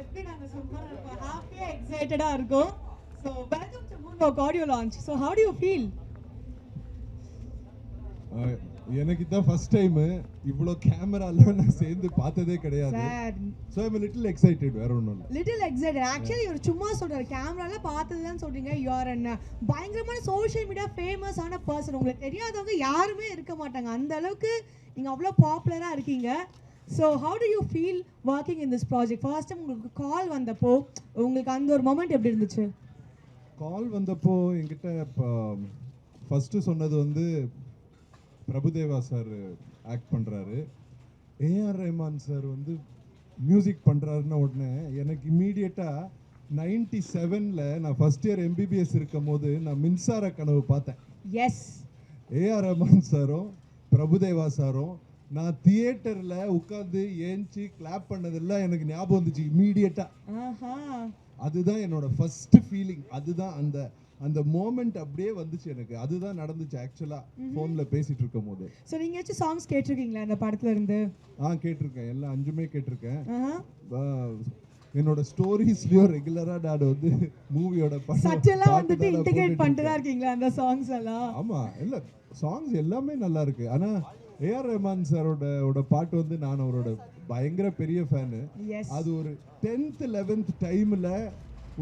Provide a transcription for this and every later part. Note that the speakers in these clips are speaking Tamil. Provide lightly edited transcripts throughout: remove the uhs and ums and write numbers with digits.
எப்படி நாங்க சூப்பரா இருக்கோம், ஹாப்பியா எக்ஸைட்டடா இருக்கோம். So welcome to Moonwalk audio launch. So how do you feel? எனக்கு இதான் ஃபர்ஸ்ட் டைம் இவ்வளோ கேமரால நான் சேர்ந்து பார்த்ததே கிடையாது. Sad. So I'm a little excited. வேற ஒண்ணும் இல்ல. Little excited. Actually இவர் சும்மா சொல்றாரு, கேமரால பார்த்ததுதான் சொல்றீங்க. You are an பயங்கரமான சோஷியல் மீடியா ஃபேமஸ் ஆன பர்சன். உங்களுக்கு தெரியாதவங்க யாருமே இருக்க மாட்டாங்க. அந்த அளவுக்கு நீங்க அவ்வளோ பாப்புலரா இருக்கீங்க. So how do you feel working in this project? First time உங்களுக்கு கால் வந்தப்போ உங்களுக்கு அந்த ஒரு மொமெண்ட் எப்படி இருந்துச்சு? கால் வந்தப்போ என்கிட்ட ஃபர்ஸ்ட் சொன்னது வந்து பிரபுதேவா சார் ஆக்ட் பண்ணுறாரு, ஏஆர் ரஹ்மான் சார் வந்து மியூசிக் பண்ணுறாருன்னு உடனே எனக்கு இம்மீடியட்டாக 97ல் நான் ஃபர்ஸ்ட் இயர் எம்பிபிஎஸ் இருக்கும் போது நான் மின்சார கனவு பார்த்தேன். எஸ், ஏஆர் ரஹ்மான் சாரும் பிரபுதேவா சாரும் நான் தியேட்டரில் உட்காந்து ஏஞ்சி கிளாப் பண்ணதெல்லாம் எனக்கு ஞாபகம் வந்துச்சு இம்மீடியட்டாக. அதுதான் என்னோட ஃபர்ஸ்ட் ஃபீலிங். அதுதான் அந்த அந்த மோமெண்ட் அப்படியே வந்துச்சு எனக்கு. அதுதான் நடந்துச்சு ஆக்சுவலா ஃபோன்ல பேசிட்டு இருக்கும் போது. சோ நீங்க ஏதாச்சும் சாங்ஸ் கேட்டிருக்கீங்களா இந்த படத்துல இருந்து? கேட்டிருக்கேன், எல்லாம் 5மே கேட்டிருக்கேன். என்னோட ஸ்டோரிஸ்லயும் ரெகுலரா நான் வந்து மூவியோட சட்டலா வந்துட்டு இன்டிகிரேட் பண்ணிட்டு தான் இருக்கீங்களா அந்த சாங்ஸ் எல்லாம்? ஆமா, இல்ல சாங்ஸ் எல்லாமே நல்லா இருக்கு. ஆனா ஏஆர் ரஹ்மான் சாரோட பாட்டு வந்து நான் அவரோட பயங்கர பெரிய ஃபேனு. அது ஒரு 10th 11th டைம்ல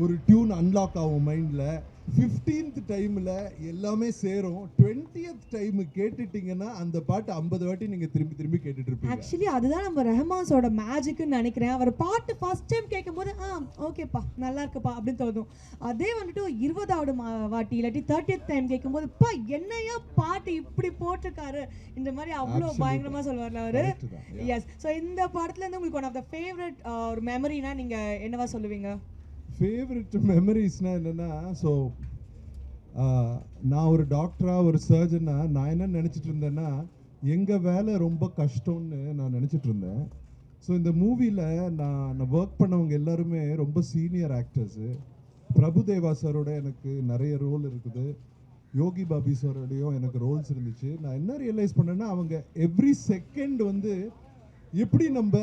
ஒரு டியூன் அன்லாக் ஆகும் மைண்ட்ல, 15th டைம்ல எல்லாமே சேரும், 20th டைம் கேட்டுட்டீங்கன்னா அந்த பாட்டு 50 வாட்டி நீங்க திரும்பி திரும்பி கேட்டுட்டு இருப்பீங்க. ஆக்சுவலி அதுதான் நம்ம ரஹ்மான்ஸோட மேஜிக்னு நினைக்கிறேன். அவர் பாட்டு ஃபர்ஸ்ட் டைம் கேட்கும்போது ஓகேப்பா நல்லா இருக்குப்பா அப்படின்னு தோணும். அதே வந்துட்டு 20வது வாட்டி இல்லாட்டி 30th டைம் கேட்கும்போது பா என்னையா பாட்டு இப்படி போட்டிருக்காரு இந்த மாதிரி அவ்வளோ பயங்கரமா சொல்லுவார்ல அவரு. எஸ். ஸோ இந்த படத்துல இருந்து உங்களுக்கு ஒன் ஆஃப் த ஃபேவரட் ஒரு மெமரினா நீங்க என்னவா சொல்லுவீங்க? ஃபேவரட் மெமரிஸ்னா என்னன்னா, ஸோ நான் ஒரு டாக்டரா ஒரு சர்ஜனா நான் என்ன நினச்சிட்டு இருந்தேன்னா எங்கள் வேலை ரொம்ப கஷ்டம்னு நான் நினச்சிட்டு இருந்தேன். ஸோ இந்த மூவியில் நான் ஒர்க் பண்ணவங்க எல்லாருமே ரொம்ப சீனியர் ஆக்டர்ஸு. பிரபுதேவா சாரோட எனக்கு நிறைய ரோல் இருக்குது, யோகி பாபி சாரோடையும் எனக்கு ரோல்ஸ் இருந்துச்சு. நான் என்ன ரியலைஸ் பண்ணேன்னா அவங்க எவ்ரி செகண்ட் வந்து எப்படி நம்ம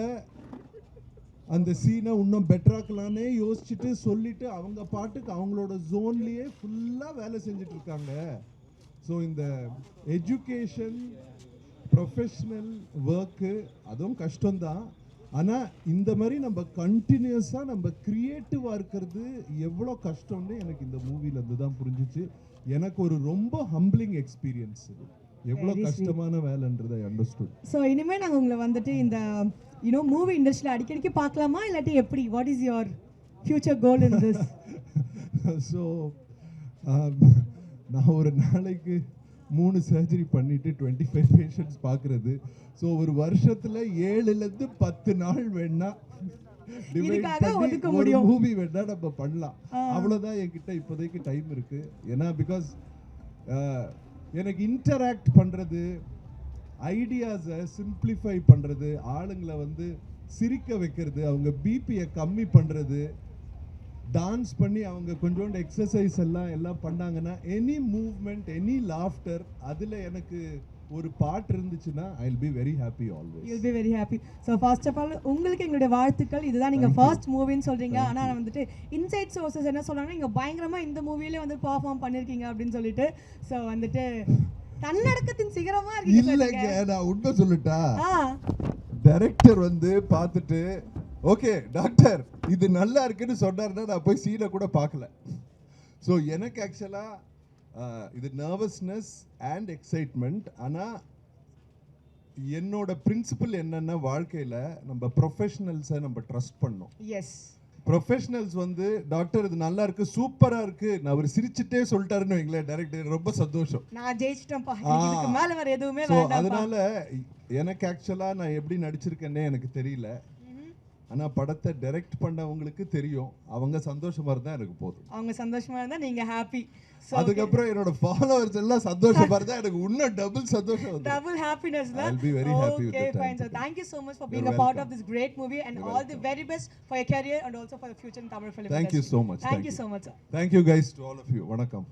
அந்த சீனை இன்னும் பெட்டராக்கலான்னே யோசிச்சுட்டு சொல்லிட்டு அவங்க பாட்டுக்கு அவங்களோட ஜோன்லேயே ஃபுல்லாக வேலை செஞ்சுட்டு இருக்காங்க. ஸோ இந்த எஜுகேஷன் ப்ரொஃபஷ்னல் ஒர்க்கு அதுவும் கஷ்டம்தான். ஆனால் இந்த மாதிரி நம்ம கண்டினியூஸாக நம்ம க்ரியேட்டிவாக இருக்கிறது எவ்வளோ கஷ்டம்னு எனக்கு இந்த மூவிலேருந்து தான் புரிஞ்சிச்சு. எனக்கு ஒரு ரொம்ப ஹம்பிளிங் எக்ஸ்பீரியன்ஸ், எவ்வளோ கஷ்டமான வேலைன்றதை அண்டர்ஸ்டுட். ஸோ இனிமேல் நாங்கள் உங்களை வந்துட்டு இந்த மூவி இண்டஸ்ட்ரியில் அடிக்கடிக்கு பார்க்கலாமா இல்லாட்டி எப்படி? What is your future goal in this? So நான் ஒரு நாளைக்கு 3 சர்ஜரி பண்ணிட்டு 25 பேஷண்ட்ஸ் பார்க்கறது. ஸோ ஒரு வருஷத்துல 7லேருந்து 10 நாள் வேணா ஒரு மூவி வேணா நம்ம பண்ணலாம். அவ்வளோதான் என்கிட்ட இப்போதைக்கு டைம் இருக்கு. ஏன்னா பிகாஸ் எனக்கு இன்டராக்ட் பண்றது, ஐடியாஸை சிம்பிளிஃபை பண்ணுறது, ஆளுங்களை வந்து சிரிக்க வைக்கிறது, அவங்க பிபியை கம்மி பண்ணுறது, டான்ஸ் பண்ணி அவங்க கொஞ்சோண்டு எக்ஸசைஸ் எல்லாம் பண்ணாங்கன்னா எனி மூவ்மெண்ட் எனி லாஃப்டர் அதில் எனக்கு ஒரு பாட்டு இருந்துச்சுன்னா I will be very happy always. You will be very happy. So first of all உங்களுக்கு எங்களுடைய வாழ்த்துக்கள். இதுதான் நீங்கள் ஃபர்ஸ்ட் மூவின்னு சொல்கிறீங்க. ஆனால் வந்துட்டு இன்சைட் சோர்சஸ் என்ன சொல்கிறாங்கன்னா நீங்கள் பயங்கரமாக இந்த மூவிலே வந்து பர்ஃபார்ம் பண்ணியிருக்கீங்க அப்படின்னு சொல்லிட்டு. ஸோ வந்துட்டு தன்னடக்கத்தின் சிகரமா இருக்கு. இல்லைங்க, நான் உண்மை சொல்லட்டா, டைரக்டர் வந்து பார்த்துட்டு ஓகே டாக்டர் இது நல்லா இருக்குன்னு சொன்னார்னா நான் போய் சீனை கூட பார்க்கல. ஸோ எனக்கு ஆக்சுவலாக இது நர்வஸ்னஸ் அண்ட் எக்ஸைட்மெண்ட். ஆனால் என்னோட பிரின்சிபல் என்னன்னா வாழ்க்கையில் நம்ம ப்ரொஃபஷனல்ஸை நம்ம ட்ரஸ்ட் பண்ணோம். எஸ், ப்ரொஃபஷனல்ஸ் வந்து டாக்டர் இது நல்லா இருக்கு சூப்பரா இருக்கு நான் அவர் சிரிச்சிட்டே சொல்லிட்டாருன்னு வைங்களேன், டைரக்டர் ரொம்ப சந்தோஷம், நான் ஜெயிச்சிட்டேன்ப்பா, இதுக்கு மேல வேற எதுவுமே வேண்டாம். அதனால எனக்கு ஆக்சுவலா நான் எப்படி நடிச்சிருக்கேன்னே எனக்கு தெரியல. ஆனா படத்தை டைரக்ட் பண்ணவங்களுக்கு தெரியும், அவங்க சந்தோஷமா இருந்தா எனக்கு போதும். அவங்க சந்தோஷமா இருந்தா நீங்க ஹாப்பி. அதுக்கப்புறம் என்னோட ஃபாலோவர்ஸ் எல்லாம் சந்தோஷமா இருந்தா எனக்கு இன்னும் டபுள் சந்தோஷம் வந்து double happiness la. I'll be very happy with that. Okay, fine. So thank you so much for being a part of this great movie and all the very best for your career and also for the future in Tamil film industry. Thank you so much. Thank you so much sir. Thank you guys to all of you. Vanakkam.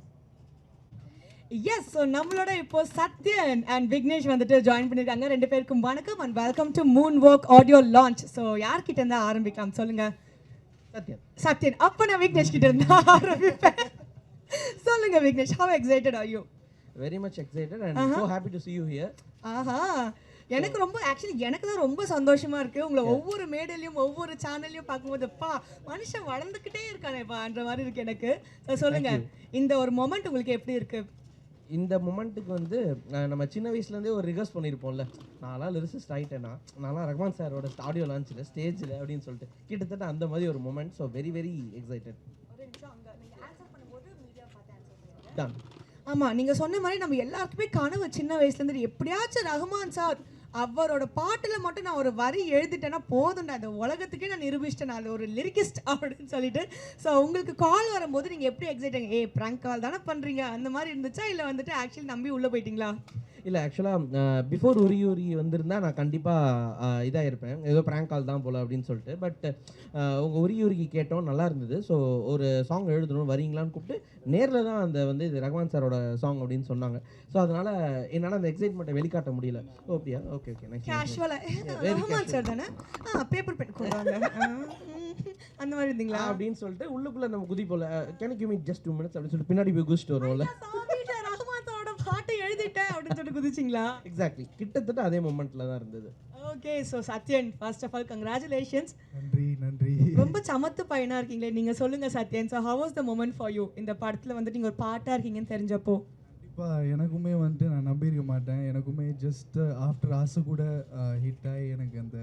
Yes, so நம்மளோட இப்போ சத்யன் and விக்னேஷ் வந்துட்டு ஜாயின் பண்ணிருக்காங்க. ரெண்டு பேருக்கும் வணக்கம் and welcome to Moonwalk audio launch. So யார் கிட்ட இருந்து ஆரம்பிக்கலாம் சொல்லுங்க? சத்யன். அப்ப நான் விக்னேஷ் கிட்ட இருந்தா ஆரம்பிப்பேன். சொல்லுங்க Vignesh, how excited are you? Very much excited and so happy to see you here. ஆஹா, எனக்கு ரொம்ப ஆக்சுவலி எனக்கு தான் ரொம்ப சந்தோஷமா இருக்கு. உங்களை ஒவ்வொரு மேடையிலையும் ஒவ்வொரு சேனல்லையும் பார்க்கும்போது அப்பா மனுஷன் வளர்ந்துக்கிட்டே இருக்கானேப்பான்ற மாதிரி இருக்கு எனக்கு. சொல்லுங்க, இந்த ஒரு மொமெண்ட் உங்களுக்கு எப்படி இருக்கு? இந்த மொமெண்ட்டுக்கு வந்து நம்ம சின்ன வயசுலேருந்தே ஒரு ரிகர்ஸ் பண்ணியிருப்போம்ல. நான்லாம் லிரிசிஸ்ட் ஆகிட்டேன்னா நான்லாம் ரஹ்மான் சாரோட ஆடியோ லான்ச்சில் ஸ்டேஜில் அப்படின்னு சொல்லிட்டு கிட்டத்தட்ட அந்த மாதிரி ஒரு moment. So very very excited. Done. ஆமா, நீங்க சொன்ன மாதிரி நம்ம எல்லாருக்குமே கனவு சின்ன வயசுல இருந்து எப்படியாச்சும் ரஹ்மான் சார் அவரோட பாட்டுல மட்டும் நான் ஒரு வரி எழுதிட்டேன்னா போதும்டா, அந்த உலகத்துக்கே நான் நிரூபிச்சிட்டேன் நான் ஒரு லிரிக்கிஸ்ட் அப்படின்னு சொல்லிட்டு. ஸோ உங்களுக்கு கால் வரும்போது நீங்க எப்படி எக்ஸைட் ஆங்க? பிராங்க் கால் தானே பண்றீங்க அந்த மாதிரி இருந்துச்சா, இல்லை வந்துட்டு ஆக்சுவலி நம்பி உள்ள போயிட்டீங்களா? இல்லை, ஆக்சுவலாக பிஃபோர் உரி வந்திருந்தா நான் கண்டிப்பாக இதாக இருப்பேன், ஏதோ ப்ராங்க் கால் தான் போல் அப்படின்னு சொல்லிட்டு. பட் உங்கள் உரிக்கு கேட்டோம், நல்லா இருந்தது. ஸோ ஒரு சாங் எழுதணும் வரீங்களான்னு கூப்பிட்டு நேரில் தான் அந்த வந்து இது ரஹ்மான் சாரோட சாங் அப்படின்னு சொன்னாங்க. ஸோ அதனால் என்னால் அந்த எக்ஸைட்மெண்ட்டை வெளிக்காட்ட முடியல. ஓ அப்படியா, ஓகே ஓகே நெக்ஸ்ட் கேஷுவலாக ரஹ்மான் சார் தானே பேப்பர் பென் கொடுவாங்க அந்த மாதிரி இருந்தீங்களா அப்படின்னு சொல்லிட்டு உள்ளுக்குள்ளே நம்ம குதி போல can you meet just 2 minutes அப்படின்னு சொல்லிட்டு பின்னாடி போய் குதிச்சுட்டு வருவோம்ல. பாட்டு எழுதிட்டேன் அப்படின்னு சொல்லிட்டு குதிச்சிங்களா? எக்ஸாக்ட்லி, கிட்டத்தட்ட அதே மொமெண்ட்ல தான் இருந்தது. Okay, so Sathyan, first of all congratulations. நன்றி. ரொம்ப சமத்து பையனா இருக்கீங்களே. நீங்க சொல்லுங்க Sathyan, so how was the moment for you? இந்த படத்துல வந்துட்டு நீங்க ஒரு பாட்டா இருக்கீங்கன்னு தெரிஞ்சப்போ கண்டிப்பாக எனக்குமே வந்துட்டு நான் நம்பியிருக்க மாட்டேன். எனக்குமே ஜஸ்ட் ஆஃப்டர் ஆசை கூட ஹிட் ஆகி எனக்கு அந்த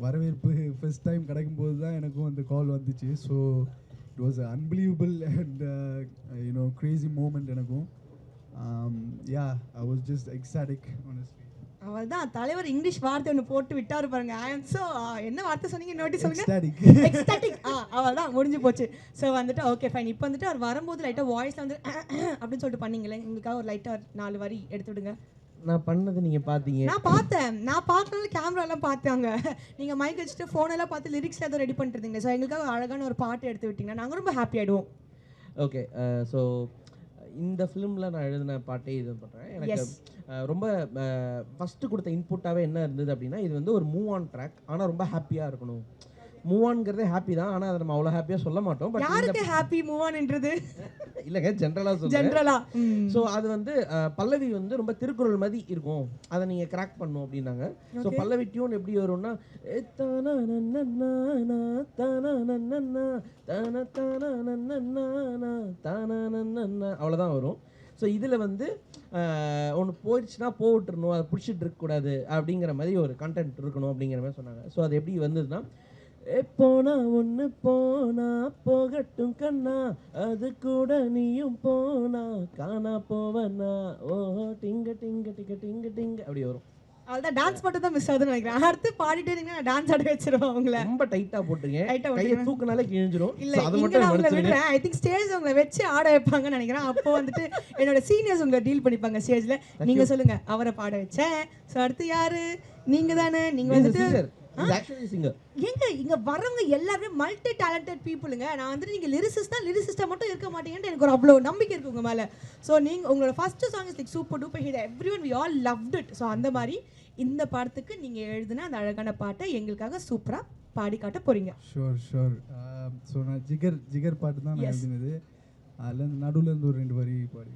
வரவேற்பு ஃபர்ஸ்ட் டைம் கிடைக்கும்போது தான் எனக்கும் அந்த கால் வந்துச்சு. So it was unbelievable and you know crazy moment எனக்கும். I was just ecstatic honestly. அவள் தான் தலைவர் இங்கிலீஷ் வார்த்தை ஒன்று போட்டு விட்டாரு பாருங்க. ஐ எம் ஸோ என்ன வார்த்தை சொன்னீங்க நோட்டி சொல்லுங்க? எக்ஸ்டாட்டிக். அவள் தான் முடிஞ்சு போச்சு. ஸோ வந்துட்டு ஓகே ஃபைன். இப்போ வந்துட்டு அவர் வரும்போது லைட்டாக வாய்ஸில் வந்து அப்படின்னு சொல்லிட்டு பண்ணீங்களே, எங்களுக்காக ஒரு லைட்டாக 4 வரி எடுத்து விடுங்க. நான் பண்ணது நீங்கள் பார்த்தீங்க? நான் பார்த்தேன், நான் பார்க்கறதுல கேமராலாம் பார்த்தாங்க. நீங்கள் மைக் வச்சுட்டு ஃபோனெல்லாம் பார்த்து லிரிக்ஸில் ஏதோ ரெடி பண்ணிட்டு இருந்தீங்க. ஸோ எங்களுக்காக அழகான ஒரு பாட்டு எடுத்து விட்டீங்கன்னா நாங்கள் ரொம்ப ஹாப்பி ஆகிடுவோம். ஓகே, ஸோ இந்த ஃபிலிமில் நான் எழுதின பாட்டே இது பண்ணுறேன். எனக்கு ரொம்ப ஃபஸ்ட்டு கொடுத்த இன்புட்டாகவே என்ன இருந்தது அப்படின்னா, இது வந்து ஒரு மூவ் ஆன் ட்ராக், ஆனால் ரொம்ப ஹாப்பியாக இருக்கணும். மூவ் ஆன்ங்கிறதே ஹாப்பி தான், ஆனால் அதை நம்ம அவ்வளோ ஹாப்பியாக சொல்ல மாட்டோம். பட் யாருக்கு ஹாப்பி மூவ் ஆன்ன்றது? இல்லைங்க, ஜென்ரலா. ஸோ அது வந்து பல்லவி வந்து ரொம்ப திருக்குறள் மாதிரி இருக்கும், அதை நீங்கள் கிராக் பண்ணும் அப்படின்னாங்க. ஸோ பல்லவி டியூன் எப்படி வரும்னா அவ்வளோதான் வரும். ஸோ இதில் வந்து ஒன்று போயிடுச்சுன்னா போட்டுருணும், அதை பிடிச்சிட்டு இருக்கக்கூடாது அப்படிங்கிற மாதிரி ஒரு கண்டென்ட் இருக்கணும் அப்படிங்கிற மாதிரி சொன்னாங்க. ஸோ அது எப்படி வந்ததுன்னா, போனா ஒன்று போனா போகட்டும் கண்ணா, அது கூட நீயும் போனா காணா போவனா, ஓ டிங்க டிங்க டிங்க டிங்க டிங்க அப்படி வரும். அவ்வளோதான், டான்ஸ் மட்டும் தான் மிஸ் ஆகுதுன்னு நினைக்கிறேன். அடுத்து பாடிட்டே இருந்தீங்கன்னா நான் டான்ஸ் ஆட வச்சிருவேன் உங்களை. ரொம்ப டைட்டாக போட்டுருங்க, கையை தூக்குனாலே கிழிஞ்சிரும். இல்லை இங்கே நான் உங்களை விடுறேன். ஐ திங்க் ஸ்டேஜ் உங்களை வச்சு ஆட வைப்பாங்கன்னு நினைக்கிறேன். அப்போ வந்துட்டு என்னோட சீனியர்ஸ் உங்களை டீல் பண்ணிப்பாங்க ஸ்டேஜில். நீங்கள் சொல்லுங்க, அவரை பாட வச்சேன். ஸோ அடுத்து யாரு? நீங்கள் தானே. நீங்கள் வந்துட்டு எங்க இங்க வரவங்க எல்லாருமே மல்டி டேலண்டட் பீப்புளுங்க. நான் வந்துட்டு நீங்க லிரிசிஸ்டா மட்டும் இருக்க மாட்டீங்கன்னு எனக்கு ஒரு அவ்வளோ நம்பிக்கை இருக்கு உங்க மேல. ஸோ நீங்க உங்களோட first song is like super duper hit, everyone we all loved it. So அந்த மாதிரி இந்த படத்துக்கு நீங்க எழுதின அந்த அழகான பாட்டை எங்களுக்காக சூப்பரா பாடி காட்ட போறீங்க. ஷோர். ஸோ நான் ஜிகர் பாட்டு தான் நான் எழுதினது. அதில் நடுவில் இருந்து ஒரு 2 வரி பாடி.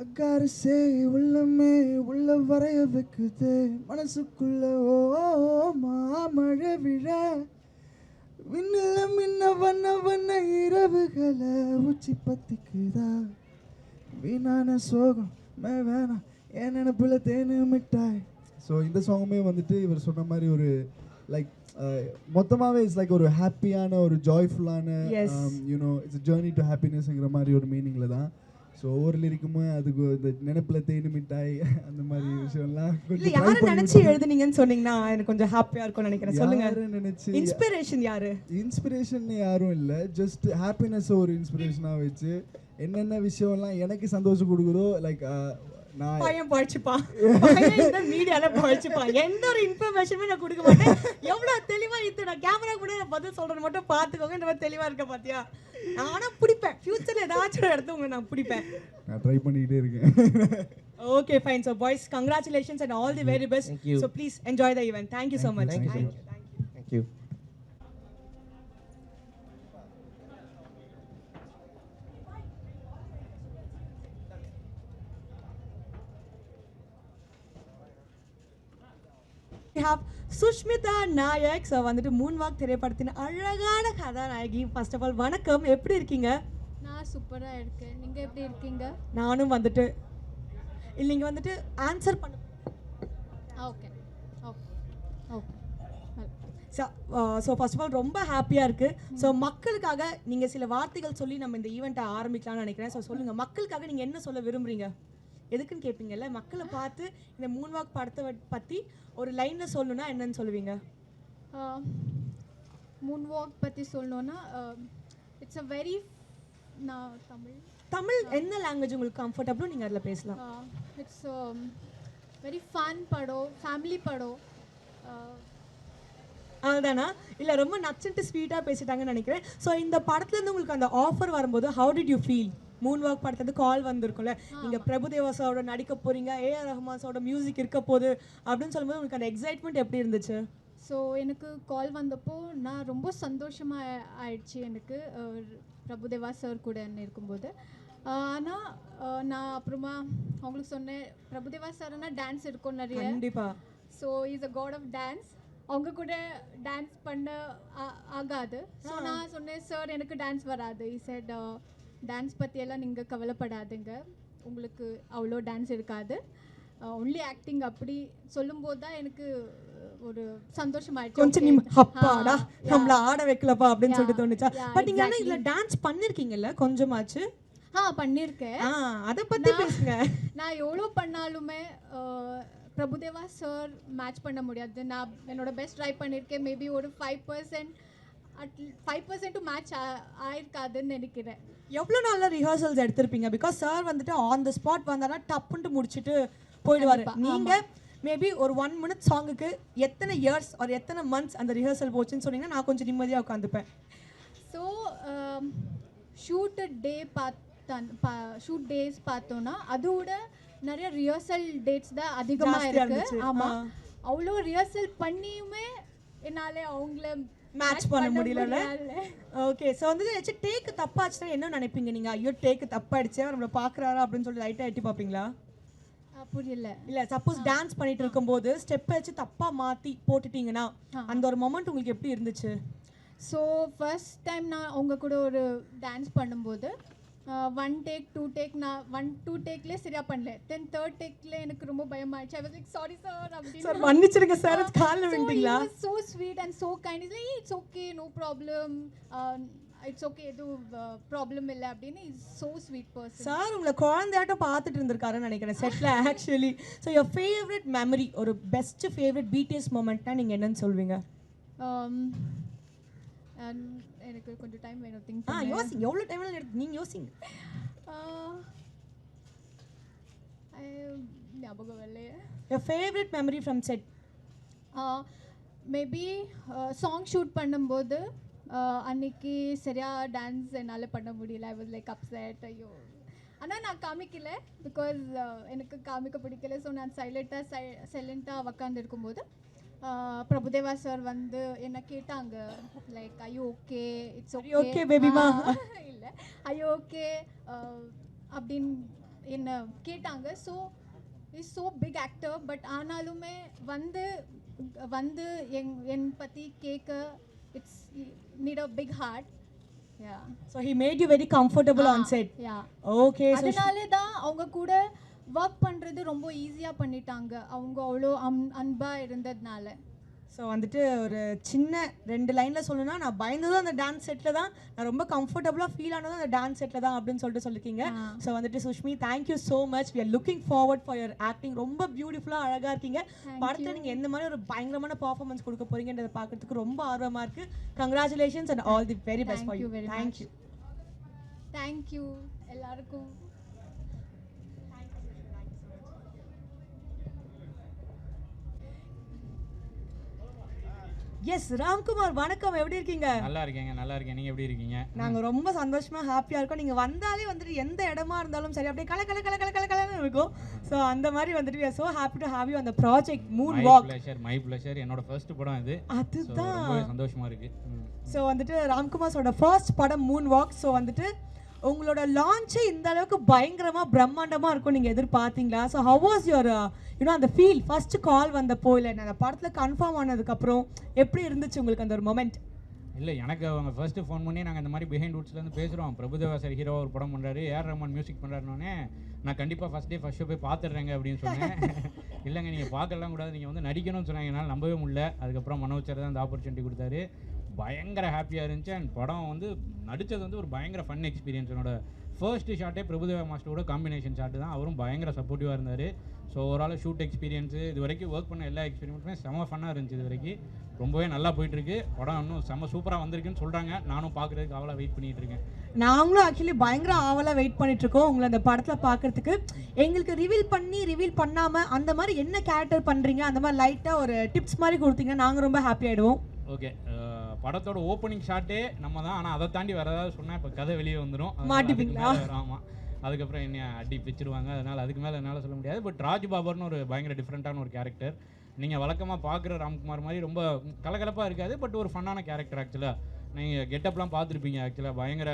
அக்காரசே உள்ளமே உள்ள வரைய வைக்குது மனசுக்குள்ள, ஓ மாமழை விழ விண்ணில மின்ன வண்ண இரவுகளை உச்சி பத்திக்குதா, வீணான சோகம் வேணாம் என் நினைப்புல தேனு மிட்டாய். ஸோ இந்த சாங்குமே வந்துட்டு இவர் சொன்ன மாதிரி ஒரு லைக் மொத்தமாகவே இட்ஸ் லைக் ஒரு ஹாப்பியான ஒரு ஜாய்ஃபுல்லான யூனோ இட்ஸ் ஜேர்னி டு ஹாப்பினஸ்ங்கிற மாதிரி ஒரு மீனிங்கில் தான். ஸோ ஒவ்வொரு லிரிக்குமே அதுக்கு இந்த நினைப்பில் தேனு மிட்டாய் அந்த மாதிரி விஷயம்லாம் கொஞ்சம் யாரை நினைச்சு எழுதுனீங்கன்னு சொன்னீங்கன்னா எனக்கு கொஞ்சம் ஹாப்பியாக இருக்கும்னு நினைக்கிறேன். சொல்லுங்க, நினைச்சு இன்ஸ்பிரேஷன் யாரு? இன்ஸ்பிரேஷன் யாரும் இல்லை, ஜஸ்ட் ஹாப்பினஸ் ஒரு இன்ஸ்பிரேஷனாக வச்சு என்னென்ன விஷயம்லாம் எனக்கு சந்தோஷம் கொடுக்குதோ லைக் நான் பையன் படிச்சுப்பான், மீடியால படிச்சுப்பான், எந்த ஒரு இன்ஃபர்மேஷனுமே நான் கொடுக்க மாட்டேன். எவ்வளவு தெளிவா இது நான் கேமரா கூட பதில் சொல்றேன்னு மட்டும் பார்த்துக்கோங்க. இந்த மாதிரி தெளிவா இருக்க பாத்தியா? நானும் பிடிப்பேன், ஃபியூச்சர்ல ஏதாச்சும் இடத்த உங்களை நான் பிடிப்பேன். நான் ட்ரை பண்ணிக்கிட்டே இருக்கேன். Okay, fine. So boys, congratulations and all the very best. So please enjoy the event. Thank you so much. Thank you. have Sushmita Nayak. So வந்துட்டு மூன் வாக் திரைப்படத்தின் அழகான கதாநாயகி. ஃபர்ஸ்ட் ஆஃப் ஆல் வணக்கம், எப்படி இருக்கீங்க? நான் சூப்பராக இருக்கேன். நீங்கள் எப்படி இருக்கீங்க? நானும் வந்துட்டு இல்லைங்க வந்துட்டு ஆன்சர் பண்ண okay okay okay. So first of all ரொம்ப ஹாப்பியாக இருக்குது. ஸோ மக்களுக்காக நீங்கள் சில வார்த்தைகள் சொல்லி நம்ம இந்த ஈவெண்ட்டை ஆரம்பிக்கலாம்னு நினைக்கிறேன். ஸோ சொல்லுங்கள், மக்களுக்காக நீங்கள் என்ன சொல்ல விரும்புகிறீங்க? எதுக்குன்னு கேட்பீங்கல்ல, மக்களை பார்த்து இந்த மூன் வாக் படத்தை பற்றி ஒரு லைனில் சொல்லணுன்னா என்னன்னு சொல்லுவீங்க? மூன் வாக் பற்றி சொல்லணுன்னா இட்ஸ் அ வெரி நான் தமிழ் என்ன லாங்குவேஜ் உங்களுக்கு கம்ஃபர்டபுளோ நீங்கள் அதில் பேசலாம். இட்ஸ் வெரி ஃபன் படம், ஃபேமிலி படம். அதுதானா? இல்லை ரொம்ப நச்சுன்ட்டு ஸ்வீட்டாக பேசிட்டாங்கன்னு நினைக்கிறேன். ஸோ இந்த படத்துலேருந்து உங்களுக்கு அந்த ஆஃபர் வரும்போது how did you feel? Moon walk படத்துக்கு கால் வந்திருக்கும்ல, நீங்கள் பிரபுதேவா சாரோட நடிக்க போகிறீங்க, ஏஆர் ரஹ்மான் சாரோட மியூசிக் இருக்க போகுது அப்படின்னு சொல்லும்போது உங்களுக்கு அந்த எக்ஸைட்மெண்ட் எப்படி இருந்துச்சு? ஸோ எனக்கு கால் வந்தப்போ நான் ரொம்ப சந்தோஷமாக ஆயிடுச்சு எனக்கு, பிரபுதேவா சார் கூட இருக்கும்போது. ஆனால் நான் அப்புறமா அவங்களுக்கு சொன்னேன், பிரபுதேவா சார்னா டான்ஸ் இருக்கும் நிறைய. கண்டிப்பாக. So is a god of dance. அவங்க கூட டான்ஸ் பண்ண ஆகாது. ஸோ நான் சொன்னேன், சார் எனக்கு டான்ஸ் வராது. இசட் டான்ஸ் பற்றியெல்லாம் நீங்கள் கவலைப்படாதுங்க, உங்களுக்கு அவ்வளோ டான்ஸ் இருக்காது, ஒன்லி ஆக்டிங். அப்படி சொல்லும்போது தான் எனக்கு ஒரு சந்தோஷமாயிடுச்சு. கொஞ்சம் நீ அப்பாடா நம்மள ஆட வைக்கலப்பா அப்படின்னு சொல்லிட்டு தோணுச்சா? பட் நீங்க ஆனா இதுல டான்ஸ் பண்ணிருக்கீங்கல்ல கொஞ்சமாச்சு? பண்ணியிருக்கேன். அதை பத்தி பேசுங்க. நான் எவ்வளோ பண்ணாலுமே பிரபுதேவா சார் மேட்ச் பண்ண முடியாது. நான் என்னோட பெஸ்ட் ட்ரை பண்ணியிருக்கேன். மேபி ஒரு 5% மேட்ச் ஆயிருக்காதுன்னு நினைக்கிறேன். எவ்வளோ நாளில் ரிஹர்சல்ஸ் எடுத்திருப்பீங்க? பிகாஸ் சார் வந்துட்டு ஆன் த ஸ்பாட் வந்தானா டப்புன்ட்டு முடிச்சுட்டு போயிடுவார். நீங்கள் மேபி ஒரு 1 minute சாங்குக்கு எத்தனை இயர்ஸ் ஒரு எத்தனை மந்த்ஸ் அந்த ரிஹர்சல் போச்சுன்னு சொன்னீங்கன்னா நான் கொஞ்சம் நிம்மதியாக உட்காந்துப்பேன். ஸோ ஷூட் டேஸ் பார்த்தோன்னா அதோட நிறைய ரிஹர்சல் டேட்ஸ் தான் அதிகமாக இருக்கு. ஆமாம், அவ்வளோ ரிஹர்சல் பண்ணியுமே என்னால் அவங்கள மேட்ச் பண்ண முடியல. ஓகே, ஸோ வந்து ஏதாச்சும் டேக்கு தப்பாச்சுன்னா என்ன நினைப்பீங்க நீங்கள்? ஐயோ டேக்கு தப்பாயிடுச்சு, நம்மளை பார்க்குறாரா அப்படின்னு சொல்லி லைட்டாக எட்டி பார்ப்பீங்களா? புரியல. இல்லை, சப்போஸ் டான்ஸ் பண்ணிட்டு இருக்கும்போது ஸ்டெப் வச்சு தப்பாக மாற்றி போட்டுட்டீங்கன்னா அந்த ஒரு மொமெண்ட் உங்களுக்கு எப்படி இருந்துச்சு? ஸோ ஃபர்ஸ்ட் டைம் நான் அவங்க கூட ஒரு டான்ஸ் பண்ணும்போது 1 take 2 take நான் 1-2 டேக்லேயே சரியா பண்ணல. தென் 3rd டேக்ல எனக்கு ரொம்ப பயமாயிடுச்சு. I was like sorry sir அப்படின்னு. சார் மன்னிச்சிடுங்க சார், காலில் விழுந்தீங்களா? so sweet and so kind. He's like, it's okay, no problem, it's okay, எது ப்ராப்ளம் இல்லை அப்படின்னு. Is so sweet person. Sir உங்களை குழந்தையாட்டம் பார்த்துட்டு இருந்திருக்காருன்னு நினைக்கிறேன் settle actually. So your favourite memory, ஒரு பெஸ்ட் ஃபேவரட் பிடிஎஸ் மொமெண்ட்னா நீங்கள் என்னன்னு சொல்வீங்க? எனக்கு கொஞ்சம் டைம் வேணும் திங்க் யோசிங்க, எவ்வளோ டைம் நீங்கள் யோசிங்க. ஞாபகம் இல்லையே. Your favourite memory from set? Maybe song shoot பண்ணும்போது அன்னைக்கு சரியா டான்ஸ் என்னால் பண்ண முடியல. ஐ வாஸ் லைக் அப்செட். ஐயோ, ஆனால் நான் காமிக்கல, பிகாஸ் எனக்கு காமிக்க பிடிக்கல. ஸோ நான் சைலண்ட்டாக உக்காந்து இருக்கும்போது பிரபுதேவா சார் வந்து என்ன கேட்டாங்க, லைக் ஐயோ ஓகே, இட்ஸ் ஓகே ஓகே பேபிமா, இல்லை ஐயோ ஓகே அப்படின்னு என்ன கேட்டாங்க. So is so big actor, but ஆனாலுமே வந்து வந்து என் பற்றி கேட்க it's need a big heart. Yeah, so he made you very comfortable on set. Yeah, okay. அதனாலே தான் அவங்க கூட ஒர்க் பண்ணுறது ரொம்ப ஈஸியாக பண்ணிட்டாங்க, அவங்க அவ்வளோ அன்பாக இருந்ததுனால. ஸோ வந்துட்டு ஒரு சின்ன 2 லைனில் சொல்லணும்னா, நான் பயந்ததும் அந்த டான்ஸ் செட்டில் தான், நான் ரொம்ப கம்ஃபர்டபுளாக ஃபீல் ஆனதும் அந்த டான்ஸ் செட்டில் தான் அப்படின்னு சொல்லிட்டு சொல்லியிருக்கீங்க. ஸோ வந்துட்டு Sushmi, thank you so much. We are looking forward for your acting. ரொம்ப பியூட்டிஃபுல்லாக அழகாக இருக்கீங்க. படத்தில் நீங்கள் எந்த மாதிரி ஒரு பயங்கரமான பர்ஃபார்மன்ஸ் கொடுக்க போறீங்கன்றதை பார்க்கறதுக்கு ரொம்ப ஆர்வமாக இருக்குது. Congratulations and all the very best for you. Thank you. Thank you எல்லாருக்கும். எஸ் ராம்குமார், வணக்கம், எப்படி இருக்கீங்க? நல்லா இருக்கேங்க, நல்லா இருக்கேன். நீங்கள் எப்படி இருக்கீங்க? நாங்கள் ரொம்ப சந்தோஷமாக ஹாப்பியாக இருக்கோம். நீங்கள் வந்தாலே வந்துட்டு எந்த இடமா இருந்தாலும் சரி அப்படியே கல கல கல கல கல கலன்னு இருக்கும். ஸோ அந்த மாதிரி வந்துட்டு we are so happy to have you on the project Moon Walk. My pleasure. என்னோட ஃபர்ஸ்ட் படம் இது. அதுதான் ரொம்ப சந்தோஷமா இருக்கு. ஸோ வந்துட்டு ராம்குமாரோட ஃபர்ஸ்ட் படம் மூன் வாக். ஸோ வந்துட்டு உங்களோட லான்ச் இந்த அளவுக்கு பயங்கரமா பிரம்மாண்டமா இருக்கும் நீங்க எதிர்பார்த்தீங்களா? ஸோ ஹவ் வாஸ் யுவர் அந்த ஃபீல் ஃபர்ஸ்ட் கால் வந்தப்போ இல்லை அந்த படத்துல கன்ஃபார்ம் ஆனதுக்கு அப்புறம் எப்படி இருந்துச்சு உங்களுக்கு அந்த ஒரு மொமெண்ட்? இல்லை எனக்கு அவங்க ஃபர்ஸ்ட்டு ஃபோன் பண்ணி நாங்கள் இந்த மாதிரி பிஹைண்ட் வுட்ஸ்லேருந்து பேசுகிறோம், பிரபுதேவா சார் ஹீரோ ஒரு படம் பண்ணுறாரு, ஏஆர் ரஹ்மான் மியூசிக் பண்ணுறாருனோடனே நான் கண்டிப்பாக ஃபர்ஸ்ட் ஷோ போய் பார்த்துட்றேங்க அப்படின்னு சொன்னேன். இல்லைங்க நீங்கள் பார்க்கலாம் கூடாது, நீங்கள் வந்து நடிக்கணும்னு சொன்னாங்க. என்னால் நம்பவே முடியல. அதுக்கப்புறம் மனோஜ் சார் தான் அந்த ஆப்பர்ச்சுனிட்டி கொடுத்தாரு. பயங்கர ஹாப்பியாக இருந்துச்சு. அண்ட் படம் வந்து நடித்தது வந்து ஒரு பயங்கர ஃபன் எக்ஸ்பீரியன்ஸ். என்னோட ஃபர்ஸ்ட் ஷாட்டே பிரபுதேவா மாஸ்டரோட காம்பினேஷன் ஷாட்டு தான். அவரும் பயங்கர சப்போர்ட்டிவாக இருந்தார். ஸோ ஓவரால் ஷூட் எக்ஸ்பீரியன்ஸு இது வரைக்கும் ஒர்க் பண்ண எல்லா எக்ஸ்பீரியன்ஸுமே செம்ம ஃபன்னாக இருந்துச்சு. இது வரைக்கும் ரொம்பவே நல்லா போயிட்டுருக்கு. படம் இன்னும் செம்ம சூப்பராக வந்திருக்குன்னு சொல்கிறாங்க. நானும் பார்க்குறதுக்கு அவ்வளோ வெயிட் பண்ணிகிட்டு இருக்கேன். நாங்களும் ஆக்சுவலி பயங்கர ஆவலாக வெயிட் பண்ணிட்டு இருக்கோம் உங்களை அந்த படத்தில் பார்க்கறதுக்கு. எங்களுக்கு ரிவீல் பண்ணாமல் அந்த மாதிரி என்ன கேரக்டர் பண்ணுறீங்க அந்த மாதிரி லைட்டாக ஒரு டிப்ஸ் மாதிரி கொடுத்தீங்கன்னா நாங்கள் ரொம்ப ஹாப்பி ஆகிடுவோம். ஓகே, படத்தோட ஓப்பனிங் ஷாட்டே நம்ம தான். ஆனால் அதை தாண்டி வேறு ஏதாவது சொன்னால் இப்போ கதை வெளியே வந்துடும். மாட்டிப்பீங்களா? ஆமாம், அதுக்கப்புறம் என்ன அடி பிச்சிடுவாங்க. அதனால் அதுக்கு மேலே என்னால் சொல்ல முடியாது. பட் ராஜ் பாபர்னு ஒரு பயங்கர டிஃப்ரெண்ட்டான ஒரு கேரக்டர். நீங்கள் வழக்கமாக பார்க்குற ராம்குமார் மாதிரி ரொம்ப கலகலப்பாக இருக்காது. பட் ஒரு ஃபன்னான கேரக்டர். ஆக்சுவலாக நீங்கள் கெட்டப்லாம் பார்த்துருப்பீங்க. ஆக்சுவலாக பயங்கர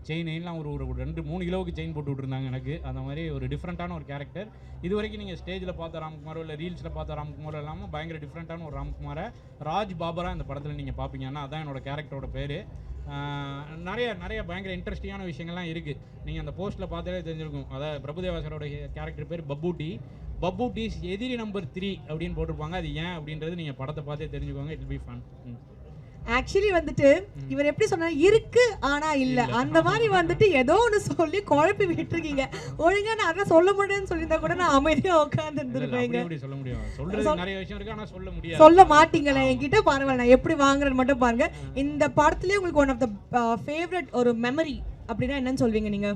செயின்லாம் ஒரு 2-3 கிலோவுக்கு செயின் போட்டு விட்டுருந்தாங்க எனக்கு. அந்த மாதிரி ஒரு டிஃப்ரெண்ட்டான ஒரு கேரக்டர். இது வரைக்கும் நீங்கள் ஸ்டேஜில் பார்த்த ராம்குமாரோ இல்லை ரீல்ஸில் பார்த்த ராம்குமாரோ இல்லாமல் பயங்கர டிஃப்ரெண்ட்டான ஒரு ராம்குமாரை ராஜ் பாபராக இந்த படத்தில் நீங்கள் பார்ப்பீங்க. ஆனால் அதான் என்னோட கேரக்டரோட பேர். நிறைய பயங்கர இன்ட்ரெஸ்டிங்கான விஷயங்கள்லாம் இருக்குது. நீங்கள் அந்த போஸ்ட்டில் பார்த்தாலே தெரிஞ்சிருக்கும். அதாவது பிரபுதேவா சாரோட கேரக்டர் பேர் பப்பூட்டிஸ் எதிரி நம்பர் 3 அப்படின்னு போட்டிருப்பாங்க. அது ஏன் அப்படின்றது நீங்கள் படத்தை பார்த்தே தெரிஞ்சுக்கோங்க. It will be fun. Actually வந்துட்டு இவர் எப்படி சொன்னாரு, இருக்கு ஆனா இல்ல அந்த மாதிரி வந்துட்டு ஏதோ ஒன்று சொல்லி குழப்பி விட்டுருக்கீங்க. ஒழுங்கா நான் அதான் சொல்ல முடியும்னு சொல்லியிருந்தா கூட நான் அமைதியாக உட்காந்து இருந்திருப்பேங்க. சொல்ல முடியும், சொல்றது நிறைய விஷயம் இருக்கு. ஆனால் சொல்ல முடியாது. சொல்ல மாட்டீங்களே என்கிட்ட. பரவாயில்ல, நான் எப்படி வாங்குறேன்னு மட்டும் பாருங்க. இந்த படத்துலேயே உங்களுக்கு ஒன் ஆஃப் த ஃபேவரட் ஒரு மெமரி அப்படின்னா என்னன்னு சொல்வீங்க நீங்க?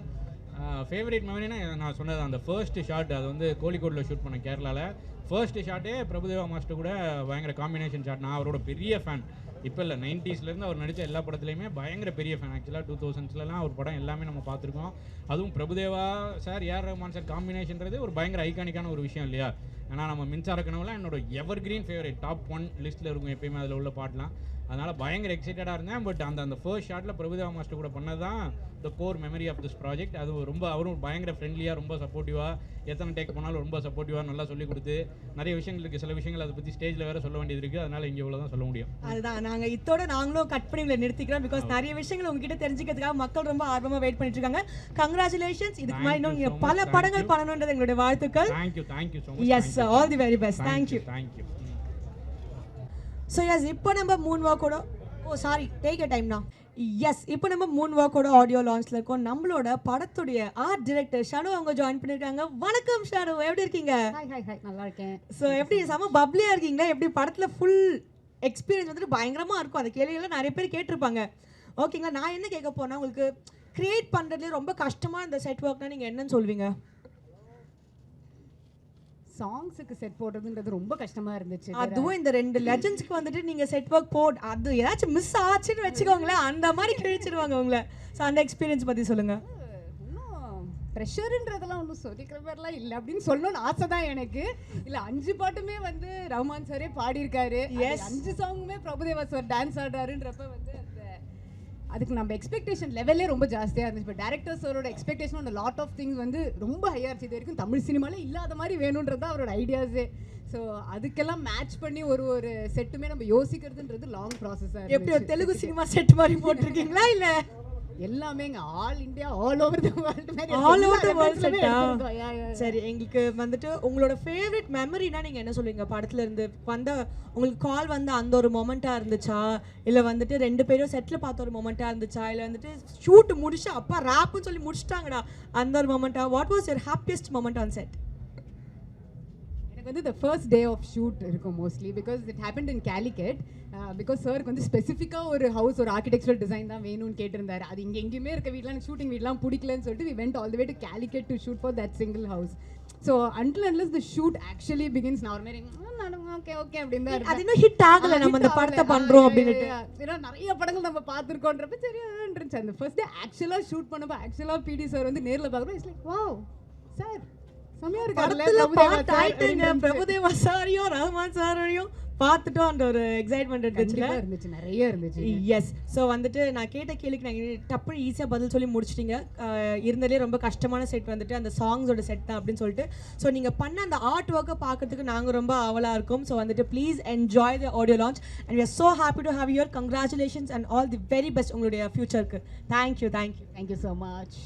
ஃபேவரட் மெமரினா நான் சொன்னது அந்த ஃபர்ஸ்ட் ஷாட். அது வந்து கோழிக்கோடில் ஷூட் பண்ண கேரளாவில். ஃபர்ஸ்ட் ஷாட்டே பிரபுதேவா மாஸ்டர் கூட பயங்கர காம்பினேஷன் ஷாட். நான் அவரோட பெரிய ஃபேன். இப்போ இல்லை, 90ஸ்லேருந்து அவர் நடித்த எல்லா படத்துலையுமே பயங்கர பெரிய ஃபேன். ஆக்சுவலாக 2000ஸ்லாம் ஒரு படம் எல்லாமே நம்ம பார்த்துருக்கோம். அதுவும் Prabhudeva sir AR Rahman sir காம்பினேஷன்றது ஒரு பயங்கர ஐகானிக்கான ஒரு விஷயம் இல்லையா? ஏன்னா நம்ம மின்சார கனவுலாம் என்னோட எவர் கிரீன் ஃபேவரட் டாப் 1 லிஸ்ட்டில் இருக்கும் எப்பயுமே அதில் உள்ள பாட்டெலாம். அதனால் பயங்கர எக்ஸைட்டடாக இருந்தேன். பட் அந்த ஃபர்ஸ்ட் ஷாட்டில் பிரபுதேவா மாஸ்டர் கூட பண்ணது தான் the core memory of this project. அது ரொம்ப அவரும் பயங்கர ஃப்ரெண்ட்லியாக, ரொம்ப சப்போர்ட்டிவாக, எத்தனை டேக் பண்ணாலும் ரொம்ப சப்போர்ட்டிவாக நல்லா சொல்லிக் கொடுத்து நிறைய விஷயங்கள் இருக்குது. சில விஷயங்கள் அதை பற்றி ஸ்டேஜில் வேறு சொல்ல வேண்டியது இருக்குது. அதனால் இங்கே இவ்வளோ தான் சொல்ல முடியும். அதுதான் நாங்கள் இத்தோட நாங்களும் கட் பண்ணி நிறுத்திக்கிறோம். பிகாஸ் நிறைய விஷயங்கள் உங்ககிட்ட தெரிஞ்சுக்கிறதுக்காக மக்கள் ரொம்ப ஆர்வமாக வெயிட் பண்ணிட்டு இருக்காங்க. கங்க்ராச்சுலேஷன்ஸ். இதுக்கு மாதிரி இன்னும் நீங்கள் பல படங்கள் பண்ணணுன்றது எங்களுடைய வாழ்த்துக்கள். Thank you so much. Yes, all the very best. Thank you. So yes, இப்போ நம்ம மூன் வாக்கோட டேக் டைம் நான் எஸ் இப்போ நம்ம மூன் வாக்கோட ஆடியோ லான்ச்ல இருக்கோம். நம்மளோட படத்துடைய ஆர்ட் டைரக்டர் ஷனு அவங்க ஜாயின் பண்ணிருக்காங்க. வணக்கம் ஷனு, எப்படி இருக்கீங்க? ஹாய் நல்லா இருக்கேன். ஸோ எப்படி செம பப்ளியா இருக்கீங்களா? எப்படி படத்துல ஃபுல் எக்ஸ்பீரியன்ஸ் வந்துட்டு பயங்கரமா இருக்கும். அந்த கேள்வியெல்லாம் நிறைய பேர் கேட்டிருப்பாங்க. ஓகேங்களா, நான் என்ன கேட்க போனா, உங்களுக்கு கிரியேட் பண்றதுலேயே ரொம்ப கஷ்டமா இந்த செட் ஒர்க்னா நீங்க என்னன்னு சொல்வீங்க? சாங்ஸுக்கு செட் போடுறதுன்றது ரொம்ப கஷ்டமா இருந்துச்சு. அதுவும் இந்த 2 லெஜண்ட்ஸ்க்கு வந்துட்டு நீங்க செட் ஒர்க் அது ஏதாச்சும் மிஸ் ஆச்சுன்னு வச்சுக்கோங்களேன், அந்த மாதிரி கிழிச்சிருவாங்க உங்களை. ஸோ அந்த எக்ஸ்பீரியன்ஸ் பத்தி சொல்லுங்க. இன்னும் ப்ரெஷருன்றதெல்லாம் ஒன்றும் சொல்லிக்கிற மாதிரிலாம் இல்லை அப்படின்னு சொல்லணும்னு ஆசை தான் எனக்கு. இல்லை 5 பாட்டுமே வந்து ரஹ்மான் சாரே பாடியிருக்காரு. 5 சாங்குமே பிரபுதேவா சார் டான்ஸ் ஆடுறாருன்றப்ப வந்து அதுக்கு நம்ம எக்ஸ்பெக்டேஷன் லெவலே ரொம்ப ஜாஸ்தியாக இருந்துச்சு. இப்போ டேரக்டர் சாரோட எக்ஸ்பெக்டேஷன் அந்த லாட் ஆஃப் திங்ஸ் வந்து ரொம்ப ஹையாக இருந்துச்சு. இது வரைக்கும் தமிழ் சினிமாலே இல்லாத மாதிரி வேணுன்றது தான் அவரோட ஐடியாஸே. ஸோ அதுக்கெல்லாம் மேட்ச் பண்ணி ஒரு செட்டுமே நம்ம யோசிக்கிறதுன்றது லாங் ப்ராசஸாக. எப்படி ஒரு தெலுங்கு சினிமா செட் மாதிரி போட்டிருக்கீங்களா? இல்லை எல்லாமே all India all over the world மாதிரி ஆல் ஓவர் தி வேர்ல்ட் செட்டா? சரி, எங்களுக்கு வந்துட்டு உங்களோட ஃபேவரட் மெமரினா நீங்க என்ன சொல்லுவீங்க? படத்துல இருந்து வந்த உங்களுக்கு கால் வந்த அந்த ஒரு மொமெண்டா இருந்துச்சா, இல்ல வந்துட்டு 2 பேரும் செட்ல பார்த்த ஒரு மொமெண்டா இருந்துச்சா, இல்ல வந்துட்டு ஷூட் முடிச்சு அப்பா ராப்னு சொல்லி முடிச்சிட்டாங்கடா அந்த ஒரு மொமெண்டா? What was your happiest moment on set? எனக்கு வந்து the first day of shoot இருக்கும் mostly. Because it happened in Calicut. பிகாஸ் சாருக்கு வந்து ஸ்பெசிஃபிக்காக ஒரு ஹவுஸ், ஒரு ஆர்கிடெக்சரல் டிசைன் தான் வேணும்னு கேட்டிருந்தாரு. அது இங்கே எங்கேயுமே இருக்க வீட்டில் எனக்கு ஷூட்டிங் வீட்லாம் பிடிக்கலன்னு சொல்லிட்டு we went all the way to Calicut to shoot for that single house. So until unless the shoot actually begins, நான் ஒரு மாதிரி ஓகே அப்படின்னு தான் அது இன்னும் ஹிட் ஆகல, நம்ம இந்த படத்தை பண்றோம் அப்படின்னுட்டு. ஏன்னா நிறைய படங்கள் நம்ம பார்த்துருக்கோன்றப்ப சரி இருந்துச்சு. அந்த ஃபர்ஸ்ட் டே ஆக்சுவலாக ஷூட் பண்ணப்போ ஆக்சுவலாக பிடி சார் வந்து நேரில் பார்க்குறோம். இட்ஸ் லைக் வாவ் சார் செமையா இருக்காருல்ல. பிரபுதேவா சாரையும் ரஹ்மான் சாரையும் பார்த்துட்டோம் அந்த ஒரு எக்ஸைட்மெண்ட் இருந்துச்சுல. கண்டிப்பா இருந்துச்சு, நிறைய இருந்துச்சு. எஸ். ஸோ வந்துட்டு நான் கேட்ட கேள்விக்கு நாங்கள் டப்புன்னு ஈஸியாக பதில் சொல்லி முடிச்சிட்டிங்க. இருந்ததுலேயே ரொம்ப கஷ்டமான செட் வந்துட்டு அந்த சாங்ஸோட செட் தான் அப்படின்னு சொல்லிட்டு. ஸோ நீங்கள் பண்ண அந்த ஆர்ட் ஒர்க்கை பார்க்கறதுக்கு நாங்கள் ரொம்ப ஆவலாக இருக்கோம். ஸோ வந்துட்டு please enjoy the audio launch and we are so happy to have your congratulations and all the very best உங்களுடைய ஃபியூச்சருக்கு. Thank you. Thank you so much.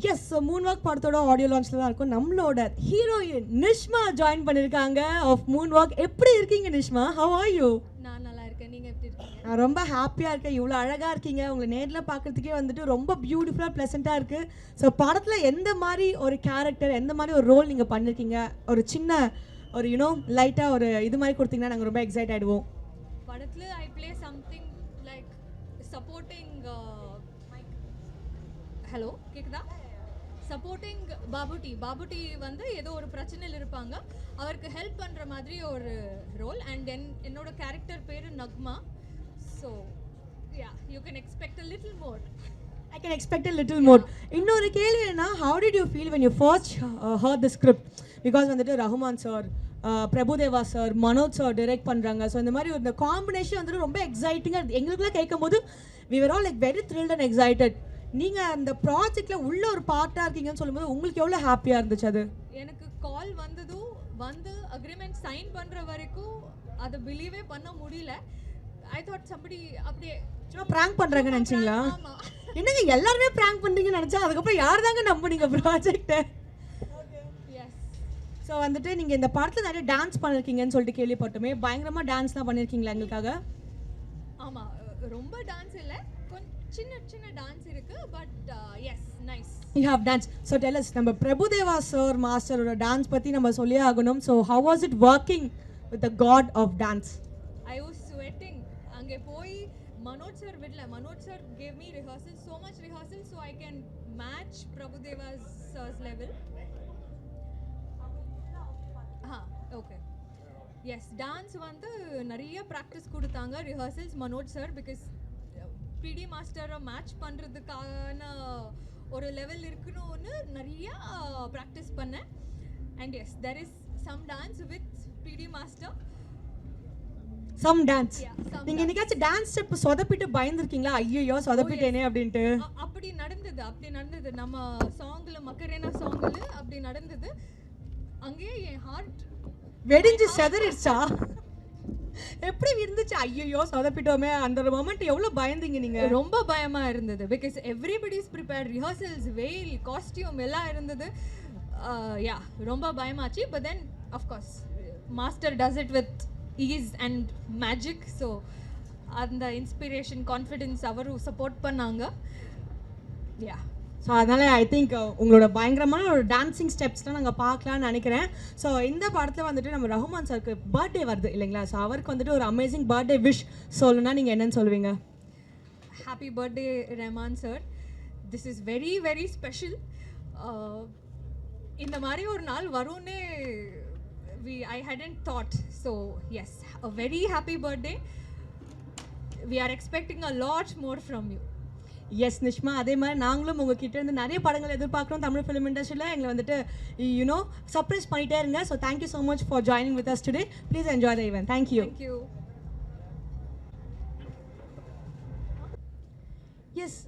Yes. So Moonwalk படத்தோட ஆடியோ லான்ச்சில் தான் இருக்கும். நம்மளோட ஹீரோயின் நிஷ்மா ஜாயின் பண்ணியிருக்காங்க ஆஃப் மூன்வாக். எப்படி இருக்கீங்க நிஷ்மா? How are you? நான் நல்லா இருக்கேன். நீங்கள் எப்படி இருக்கீங்க? நான் ரொம்ப ஹாப்பியாக இருக்கேன். இவ்வளோ அழகாக இருக்கீங்க. உங்களை நேரில் பார்க்குறதுக்கே வந்துட்டு ரொம்ப பியூட்டிஃபுல்லாக ப்ளசண்ட்டாக இருக்குது. ஸோ படத்தில் எந்த மாதிரி ஒரு கேரக்டர், எந்த மாதிரி ஒரு ரோல் நீங்கள் பண்ணியிருக்கீங்க? ஒரு சின்ன ஒரு லைட்டாக ஒரு இது மாதிரி கொடுத்தீங்கன்னா நாங்கள் ரொம்ப எக்ஸைட் ஆகிடுவோம். படத்தில் ஐ play something like supporting hello கேக்குதா? சப்போர்ட்டிங் பாபுட்டி வந்து ஏதோ ஒரு பிரச்சனையில் இருப்பாங்க, அவருக்கு ஹெல்ப் பண்ணுற மாதிரி ஒரு ரோல். அண்ட் தென் என்னோட கேரக்டர் பேர் Nagma. So yeah, you can expect a little more. I can expect a little more. இன்னொரு கேள்வி என்ன, how did you feel when you first heard the script? Because வந்துட்டு Rahman sir, Prabhudeva sir, Manoj sir direct பண்ணுறாங்க. ஸோ இந்த மாதிரி இந்த காம்பினேஷன் வந்துட்டு ரொம்ப எக்ஸைட்டிங்காக எங்களுக்குலாம் கேட்கும் போது we were all like very thrilled and excited. நீங்கள் அந்த ப்ராஜெக்டில் உள்ள ஒரு பார்ட்டாக இருக்கீங்கன்னு சொல்லும்போது உங்களுக்கு எவ்வளோ ஹாப்பியாக இருந்துச்சு? அது எனக்கு கால் வந்து அக்ரிமெண்ட் சைன் பண்ணுற வரைக்கும் அதை பிலீவே பண்ண முடியல. ஐ தாட் சம்படி அப்படியே சும்மா ப்ராங்க் பண்ணுறாங்கன்னு நினச்சிங்களா? ஆமாம். என்னங்க எல்லாருமே ப்ராங்க் பண்ணுறீங்கன்னு நினச்சா அதுக்கப்புறம் யார் தாங்க நம்புனீங்க ப்ராஜெக்டை? எஸ். ஸோ வந்துட்டு நீங்கள் இந்த படத்தில் நிறைய டான்ஸ் பண்ணியிருக்கீங்கன்னு சொல்லிட்டு கேள்விப்பட்டோமே. பயங்கரமாக டான்ஸ்லாம் பண்ணியிருக்கீங்களா எங்களுக்காக? ஆமாம், ரொம்ப டான்ஸ் இல்லை, கொஞ்சம் சின்ன டான்ஸ் இருக்கு. But yes, nice. You have dance. So tell us, நம்ம பிரபுதேவா சார் மாஸ்டரோட டான்ஸ் பற்றி நம்ம சொல்லியே ஆகணும். So how was it working with the god of dance? I was sweating. அங்கே போய் மனோஜ் சார் விடல. Manoj sir gave me rehearsal, so much rehearsal, so I can match Prabhudeva sir's level. Okay. Yes, dance வந்து நிறைய ப்ராக்டிஸ் கொடுத்தாங்க, ரிஹர்சல்ஸ் மனோஜ் சார். பிகாஸ் பிடி மாஸ்டரை மேட்ச் பண்ணுறதுக்கான ஒரு லெவல் இருக்கணும்னு நிறைய ப்ராக்டிஸ் பண்ணேன். And yes, there is some dance with PD master. Some dance. Yeah, some நீங்கள் என்னைக்காச்சும் டான்ஸ் ஸ்டெப் சொதப்பிட்டு பயந்துருக்கீங்களா? ஐயோ சொதப்பிட்டேனே அப்படின்ட்டு? அப்படி நடந்தது. நம்ம சாங்ல மக்கரேனா சாங்ல அப்படி நடந்தது. அங்கேயே என் ஹார்ட் வெடிஞ்சு செதறிடுச்சா? எப்படி இருந்துச்சு? ஐயோ சொதப்பிட்டோமே அந்த ஒரு மொமெண்ட் எவ்வளோ பயந்தீங்க நீங்க? ரொம்ப பயமா இருந்தது. Because everybody is prepared, rehearsals, வெயில், காஸ்டியூம் எல்லாம் இருந்தது. யா, ரொம்ப பயமாச்சு. But then of course master does it with ease and magic. So அந்த இன்ஸ்பிரேஷன், கான்ஃபிடென்ஸ் அவரும் சப்போர்ட் பண்ணாங்க. யா. ஸோ அதனால் ஐ திங்க் உங்களோட பயங்கரமான ஒரு டான்ஸிங் ஸ்டெப்ஸ்லாம் நாங்கள் பார்க்கலான்னு நினைக்கிறேன். ஸோ இந்த படத்தில் வந்துட்டு நம்ம ரஹ்மான் சாருக்கு பர்த்டே வருது இல்லைங்களா? ஸோ அவருக்கு வந்துட்டு ஒரு அமேசிங் பர்த்டே விஷ் சொல்லணும்னா நீங்கள் என்னன்னு சொல்லுவீங்க? Happy birthday Rahman sir. This is very very special. இந்த மாதிரி ஒரு நாள் வரும்னே I hadn't thought. So yes, a very happy birthday. We are expecting a lot more from you. Yes Nishma, அதே மாதிரி நாங்களும் உங்ககிட்ட இருந்து நிறைய படங்கள் எதிர்பார்க்குறோம். தமிழ் ஃபிலிம் இண்டஸ்ட்ரியில் எங்களை வந்துட்டு சர்ப்ரைஸ் பண்ணிட்டே இருங்க. So thank you so much for joining with us today. Please enjoy the event. Thank you. Yes.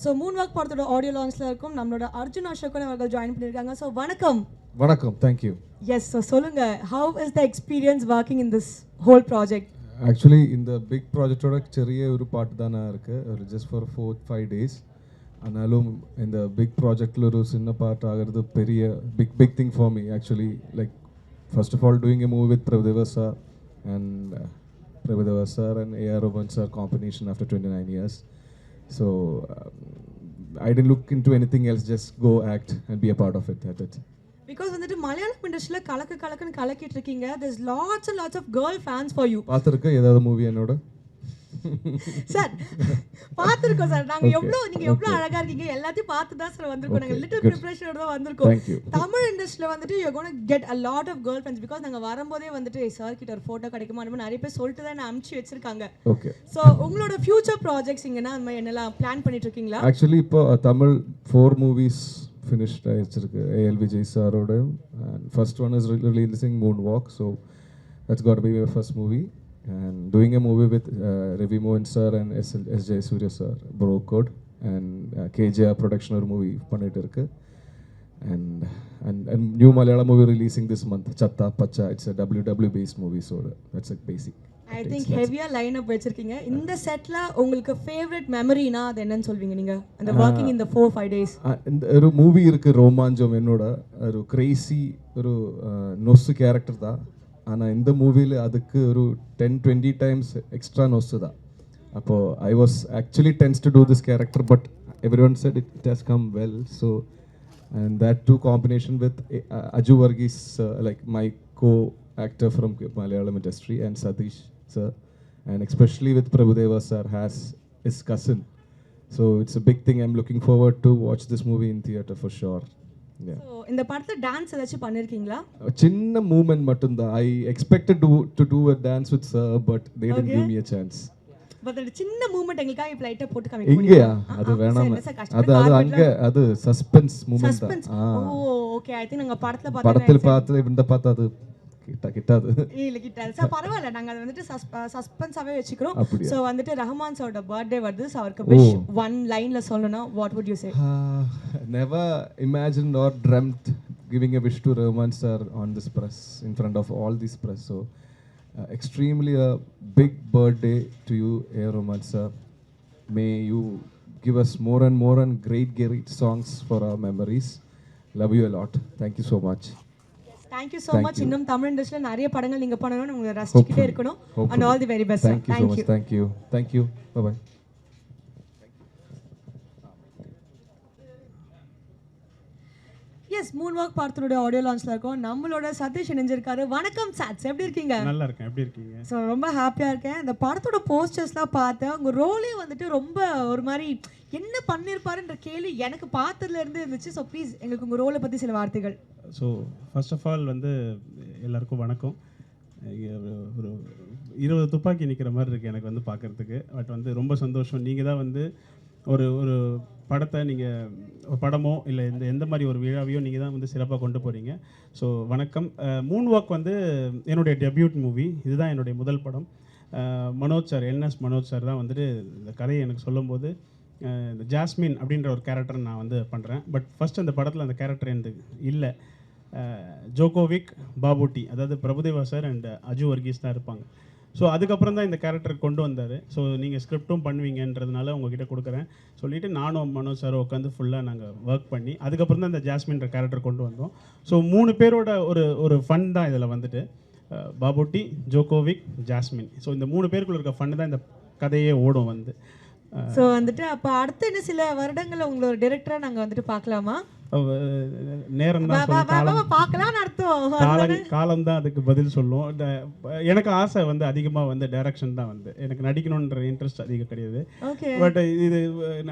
So Moonwalk படத்தோட ஆடியோ லான்ச்சில் இருக்கும் நம்மளோட அர்ஜுன் அசோகன் அவர்கள் ஜாயின் பண்ணியிருக்காங்க. ஸோ வணக்கம். வணக்கம், தேங்க்யூ. எஸ். ஸோ சொல்லுங்கள், how is the experience working in this whole project? Actually இந்த பிக் ப்ராஜெக்டோட சிறிய ஒரு பாட்டு தானே இருக்குது, ஒரு ஜஸ்ட் ஃபார் 4-5 days. ஆனாலும் இந்த பிக் ப்ராஜெக்டில் ஒரு சின்ன பார்ட் ஆகிறது பெரிய big thing for me. Actually like first of all doing a movie with Prabhudeva sir and A.R. Rahman sir combination after 29 years. So I didn't look into anything else, just go act and be a part of it. That's it. Because வந்துட்டு மலையாளம் இண்டஸ்ட்ரியில் கலக்குன்னு கலக்கிட்டு இருக்கீங்க. there's lots and lots of girl fans for you. பார்த்துருக்க ஏதாவது மூவி என்னோட? சார் பார்த்துருக்கோம் சார். நாங்கள் நீங்கள் எவ்வளோ அழகாக இருக்கீங்க எல்லாத்தையும் பார்த்து தான் சார் வந்திருக்கோம். நாங்கள் லிட்டில் ப்ரிப்ரேஷனோட தான் வந்திருக்கோம். தமிழ் இண்டஸ்ட்ரியில் வந்துட்டு you gonna get a lot of girl friends. Because நாங்கள் வரும்போதே வந்துட்டு சார் கிட்ட ஒரு ஃபோட்டோ கிடைக்குமா அந்த மாதிரி நிறைய பேர் சொல்லிட்டு தான் அனுப்பிச்சு வச்சிருக்காங்க. ஓகே. ஸோ உங்களோட ஃபியூச்சர் ப்ராஜெக்ட்ஸ் இங்கன்னா அந்த மாதிரி என்னெல்லாம் பிளான் பண்ணிட்டு இருக்கீங்களா? ஆக்சுவலி இப்போ Tamil 4 movies finished ஆயிடுச்சிருக்கு AL Vijay சாரோட. and first one is releasing Moonwalk, so that's got to be my first movie, and doing a movie with Ravi Mohan sir and S Jayasuriya sir, Bro Code, and KJR production or movie பண்ணிட்டு இருக்கு. and new Malayalam movie releasing this month, Chatta Pacha. It's a WW based movie, so that's a basic. I think ஹெவியா லைன் அப் வச்சிருக்கீங்க. இந்த செட்ல உங்களுக்கு ஃபேவரட் மெமரினா அது என்னன்னு சொல்வீங்க நீங்க அந்த வர்க்கிங் இந்த 4-5 டேஸ்? இந்த ஒரு மூவி இருக்கு ரோமாஞ்சம், என்னோட ஒரு கிரேசி ஒரு நொஸ்ஸு கேரக்டர் தான். ஆனால் இந்த மூவியில் அதுக்கு ஒரு 10-20 டைம்ஸ் எக்ஸ்ட்ரா நொஸ்ஸு தான். அப்போது I was actually tends to do this character, but every one set it has come well. So and that too combination with Aju Varghese, like my co-actor from Malayalam industry, and Satish sir, and especially with Prabhudeva sir has his cousin, so it's a big thing. I'm looking forward to watch this movie in theater for sure. Yeah. So இந்த படத்துல டான்ஸ் ஏதாச்சும் பண்ணிருக்கீங்களா? சின்ன மூமெண்ட் மட்டும் தான். I expected to do a dance with sir, but they didn't give me a chance. But அந்த சின்ன மூமெண்ட் எங்களுக்காக இப்ப லைட்டா போட்டு காமிக்க முடியுமா? இங்கயா? அது வேணாம். அது அங்க அது சஸ்பென்ஸ் மூமெண்ட் தான். ஓ ஓகே. ஐ திங்க் நாங்க படத்துல பார்த்து இந்த பார்த்து அது கிட்டாது. இல்ல கிட்டாது சார், பரவாயில்ல. நாங்க அதை வந்துட்டு சஸ்பென்ஸாவே வச்சுக்கிறோம். சோ வந்துட்டு ரஹ்மான் சாரோட பர்த்டே வருது. சோ அவருக்கு விஷ் ஒன் லைன்ல சொல்லணும், what would you say? Never imagined or dreamt giving a wish to Rahman sir on this press, in front of all these press. So extremely a big birthday to you, Rahman sir. May you give us more and more and great songs for our memories. Love you a lot. Thank you so much. Thank you so much. இன்னும் தமிழ் இண்டஸ்ட்ரியில நிறைய படங்கள் நீங்க பண்ணனும், உங்களை ரசிச்சிட்டே இருக்கணும். And all the very best. Thank you so much. Thank you. Bye bye. Yes, Moonwalk பார்த்தோட ஆடியோ லான்ச்ல இருக்கோம். நம்மளோட சதீஷ் இணைஞ்சிருக்காரு. வணக்கம் சாட்ஸ், எப்படி இருக்கீங்க? நல்லா இருக்கேன். எப்படி இருக்கீங்க? ஸோ ரொம்ப ஹாப்பியாக இருக்கேன். இந்த படத்தோட போஸ்டர்ஸ்லாம் பார்த்தேன். உங்கள் ரோலே வந்துட்டு ரொம்ப ஒரு மாதிரி என்ன பண்ணியிருப்பாருன்ற கேள்வி எனக்கு பார்த்ததுல இருந்து இருந்துச்சு. ஸோ ப்ளீஸ் எங்களுக்கு உங்கள் ரோலை பற்றி சில வார்த்தைகள். ஸோ ஃபர்ஸ்ட் ஆஃப் ஆல் வந்து எல்லாருக்கும் வணக்கம். ஒரு 20 துப்பாக்கி நிற்கிற மாதிரி இருக்குது எனக்கு வந்து பார்க்குறதுக்கு. பட் வந்து ரொம்ப சந்தோஷம். நீங்கள் தான் வந்து ஒரு ஒரு படத்தை நீங்கள் ஒரு படமோ இல்லை எந்த மாதிரி ஒரு விழாவையோ நீங்கள் தான் வந்து சிறப்பாக கொண்டு போகிறீங்க. ஸோ வணக்கம். மூன்வாக் வந்து என்னுடைய டெபியூட் மூவி. இதுதான் என்னுடைய முதல் படம். Manoj sir, NS Manoj sir தான் வந்துட்டு இந்த கதையை எனக்கு சொல்லும்போது இந்த ஜாஸ்மின் அப்படின்ற ஒரு கேரக்டர் நான் வந்து பண்ணுறேன். பட் ஃபஸ்ட் அந்த படத்தில் அந்த கேரக்டர் எனக்கு இல்லை. ஜோகோவிக், பாபுட்டி, அதாவது பிரபுதேவா சார் அண்ட் அஜு வர்கீஸ் தான் இருப்பாங்க. ஸோ அதுக்கப்புறம் தான் இந்த கேரக்டர் கொண்டு வந்தார். ஸோ நீங்கள் ஸ்கிரிப்டும் பண்ணுவீங்கன்றதுனால உங்ககிட்ட கொடுக்குறேன் சொல்லிவிட்டு நானும் மனோஜ் சாரும் உட்காந்து ஃபுல்லாக நாங்கள் ஒர்க் பண்ணி அதுக்கப்புறம் தான் இந்த ஜாஸ்மின்ற கேரக்டர் கொண்டு வந்தோம். ஸோ 3 பேரோட ஒரு ஃபன் தான் இதில் வந்துட்டு பாபுட்டி, ஜோகோவிக், ஜாஸ்மின். ஸோ இந்த 3 பேருக்குள்ள இருக்க ஃபன் தான் இந்த கதையே ஓடும் வந்து. ஸோ வந்துட்டு அப்போ அடுத்த இன்னும் சில வருடங்களில் உங்களோட டைரக்டராக நாங்கள் வந்துட்டு பார்க்கலாமா? நேரம் தான் காலம் தான் அதுக்கு பதில் சொல்லும். எனக்கு ஆசை வந்து அதிகமாக வந்து டைரக்ஷன் தான் வந்து எனக்கு நடிக்கணுன்ற இன்ட்ரெஸ்ட் அதிகம் கிடையாது. பட் இது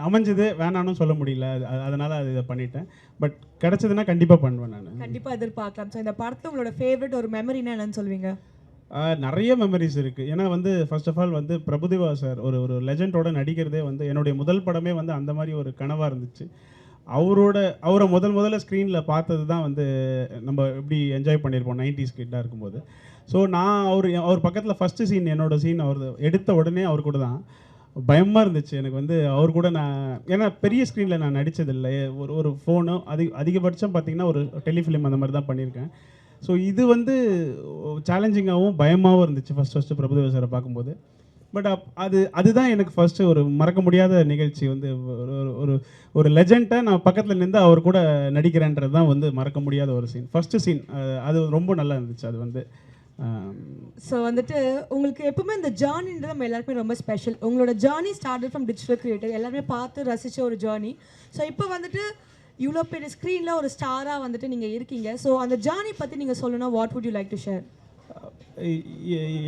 அமைஞ்சது, வேணான்னு சொல்ல முடியல, அதனால அது இதை பண்ணிட்டேன். பட் கிடைச்சதுன்னா கண்டிப்பாக பண்ணுவேன் நான். கண்டிப்பாக எதிர்பார்க்கலாம். ஸோ இந்த படத்தில் உங்களோட ஃபேவரட் ஒரு மெமரினா என்னன்னு சொல்வீங்க? நிறைய மெமரிஸ் இருக்குது. ஏன்னா வந்து ஃபர்ஸ்ட் ஆஃப் ஆல் வந்து பிரபுதேவா சார் ஒரு லெஜண்டோட நடிக்கிறதே வந்து என்னுடைய முதல் படமே வந்து அந்த மாதிரி ஒரு கனவாக இருந்துச்சு. அவரை முதல்ல ஸ்க்ரீனில் பார்த்தது தான் வந்து நம்ம எப்படி என்ஜாய் பண்ணியிருப்போம் 90s கிட்டாக இருக்கும்போது. ஸோ நான் அவர் பக்கத்தில் ஃபஸ்ட்டு சீன், என்னோடய சீன் அவர் எடுத்த உடனே அவர் கூட தான் பயமாக இருந்துச்சு எனக்கு வந்து. அவர் கூட நான் ஏன்னா பெரிய ஸ்க்ரீனில் நான் நடித்ததில்லை. ஒரு ஃபோனு அதிகபட்சம் பார்த்திங்கன்னா ஒரு டெலிஃபிலிம் அந்த மாதிரி தான் பண்ணியிருக்கேன். ஸோ இது வந்து சேலஞ்சிங்காகவும் பயமாகவும் இருந்துச்சு ஃபஸ்ட்டு பிரபுதேவா சாரை பார்க்கும்போது. பட் அதுதான் எனக்கு ஃபஸ்ட்டு ஒரு மறக்க முடியாத நிகழ்ச்சி வந்து. ஒரு லெஜெண்டை நான் பக்கத்தில் நின்று அவர் கூட நடிக்கிறேன்றது தான் வந்து மறக்க முடியாத ஒரு சீன், ஃபஸ்ட்டு சீன். அது ரொம்ப நல்லா இருந்துச்சு அது வந்து. ஸோ வந்துட்டு உங்களுக்கு எப்பவுமே இந்த ஜேர்னின்றது நம்ம எல்லாருக்குமே ரொம்ப ஸ்பெஷல். உங்களோட journey started from digital creator, எல்லாருமே பார்த்து ரசித்த ஒரு ஜேர்னி. ஸோ இப்போ வந்துட்டு இவ்வளோ பெரிய ஸ்க்ரீனில் ஒரு ஸ்டாராக வந்துட்டு நீங்கள் இருக்கீங்க. ஸோ அந்த ஜேர்னி பற்றி நீங்கள் சொல்லணும், what would you like to share?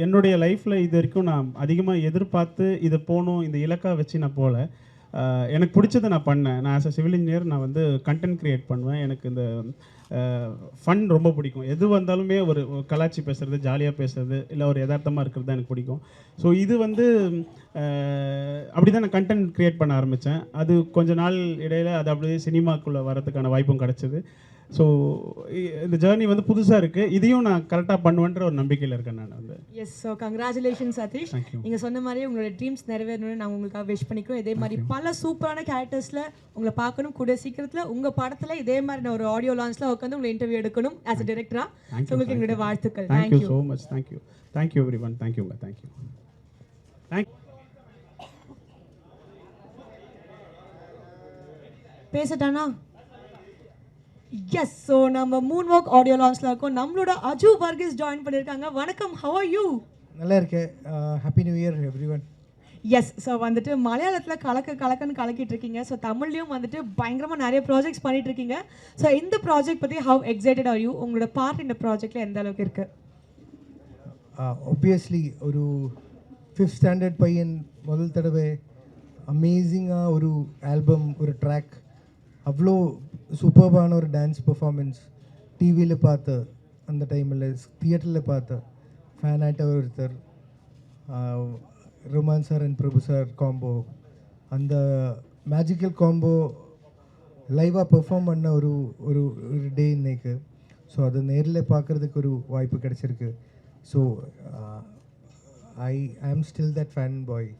என்னுடைய லைஃப்பில் இது வரைக்கும் நான் அதிகமாக எதிர்பார்த்து இதை போகணும் இந்த இலக்காக வச்சு நான் போகல. எனக்கு பிடிச்சதை நான் பண்ணேன். நான் ஆஸ் அ சிவில் இன்ஜினியர் நான் வந்து கண்டென்ட் க்ரியேட் பண்ணுவேன். எனக்கு இந்த ஃபன் ரொம்ப பிடிக்கும். எது வந்தாலுமே ஒரு கலாச்சி பேசுகிறது, ஜாலியாக பேசுறது, இல்லை ஒரு யதார்த்தமாக இருக்கிறது தான் எனக்கு பிடிக்கும். ஸோ இது வந்து அப்படி தான் நான் கண்டென்ட் க்ரியேட் பண்ண ஆரம்பித்தேன். அது கொஞ்ச நாள் இடையில் அது அப்படியே சினிமாக்குள்ளே வரதுக்கான வாய்ப்பும் கிடச்சிது. ஸோ இந்த ஜேர்னி வந்து புதுசாக இருக்குது. இதையும் நான் கரெக்டாக பண்ணுவேன்ற ஒரு நம்பிக்கையில் இருக்கேன் நான் வந்து. Yes, so congratulation Sathish. Thank you. நீங்கள் சொன்ன மாதிரியே உங்களோட ட்ரீம்ஸ் நிறைவேறணும்னு நாங்கள் உங்களுக்காக விஷ் பண்ணிக்கிறோம். இதே மாதிரி பல சூப்பரான கேரக்டர்ஸில் உங்களை பார்க்கணும். கூட சீக்கிரத்தில் உங்கள் படத்தில் இதே மாதிரி நான் ஒரு ஆடியோ லான்ச்சில் உட்காந்து உங்களை இன்டர்வியூ எடுக்கணும் ஆஸ் அ டிரெக்டராக. ஸோ உங்களுக்கு எங்களோட வாழ்த்துக்கள். Thank you so much. Thank you every one. தேங்க்யூங்க. பேசட்டானா? எஸ், ஸோ நம்ம மூன் வாக் ஆடியோ லான்ச்சில் இருக்கோம். நம்மளோட அஜு வர்கீஸ் ஜாயின் பண்ணியிருக்காங்க. வணக்கம், ஹவ் ஆர் யூ? நல்லா இருக்கேன். Happy new year everyone. Yes, so வந்துட்டு மலையாளத்தில் கலக்கன்னு கலக்கிட்டு இருக்கீங்க. ஸோ தமிழ்லையும் வந்துட்டு பயங்கரமாக நிறைய ப்ராஜெக்ட்ஸ் பண்ணிட்டு இருக்கீங்க. ஸோ இந்த ப்ராஜெக்ட் பற்றி ஹவ் எக்ஸைட்டட் ஆர் யூ? உங்களோட பார்ட் இந்த ப்ராஜெக்டில் எந்த அளவுக்கு இருக்கு? ஒப்வியஸ்லி ஒரு 5th ஸ்டாண்டர்ட் பையன் முதல் தடவை அமேசிங்காக ஒரு ஆல்பம், ஒரு ட்ராக், அவ்வளோ சூப்பர்பான ஒரு டான்ஸ் பெர்ஃபார்மன்ஸ் டிவியில் பார்த்த அந்த டைமில், தியேட்டரில் பார்த்த ஃபேன் ஆகிட்ட ஒருத்தர், Rahman sir and Prabhu sir combo, அந்த மேஜிக்கல் காம்போ லைவாக பெர்ஃபார்ம் பண்ண ஒரு ஒரு ஒரு டே இன்னைக்கு. ஸோ அதை நேரில் பார்க்குறதுக்கு ஒரு வாய்ப்பு கிடச்சிருக்கு. ஸோ ஐ ஆம் still that fan boy,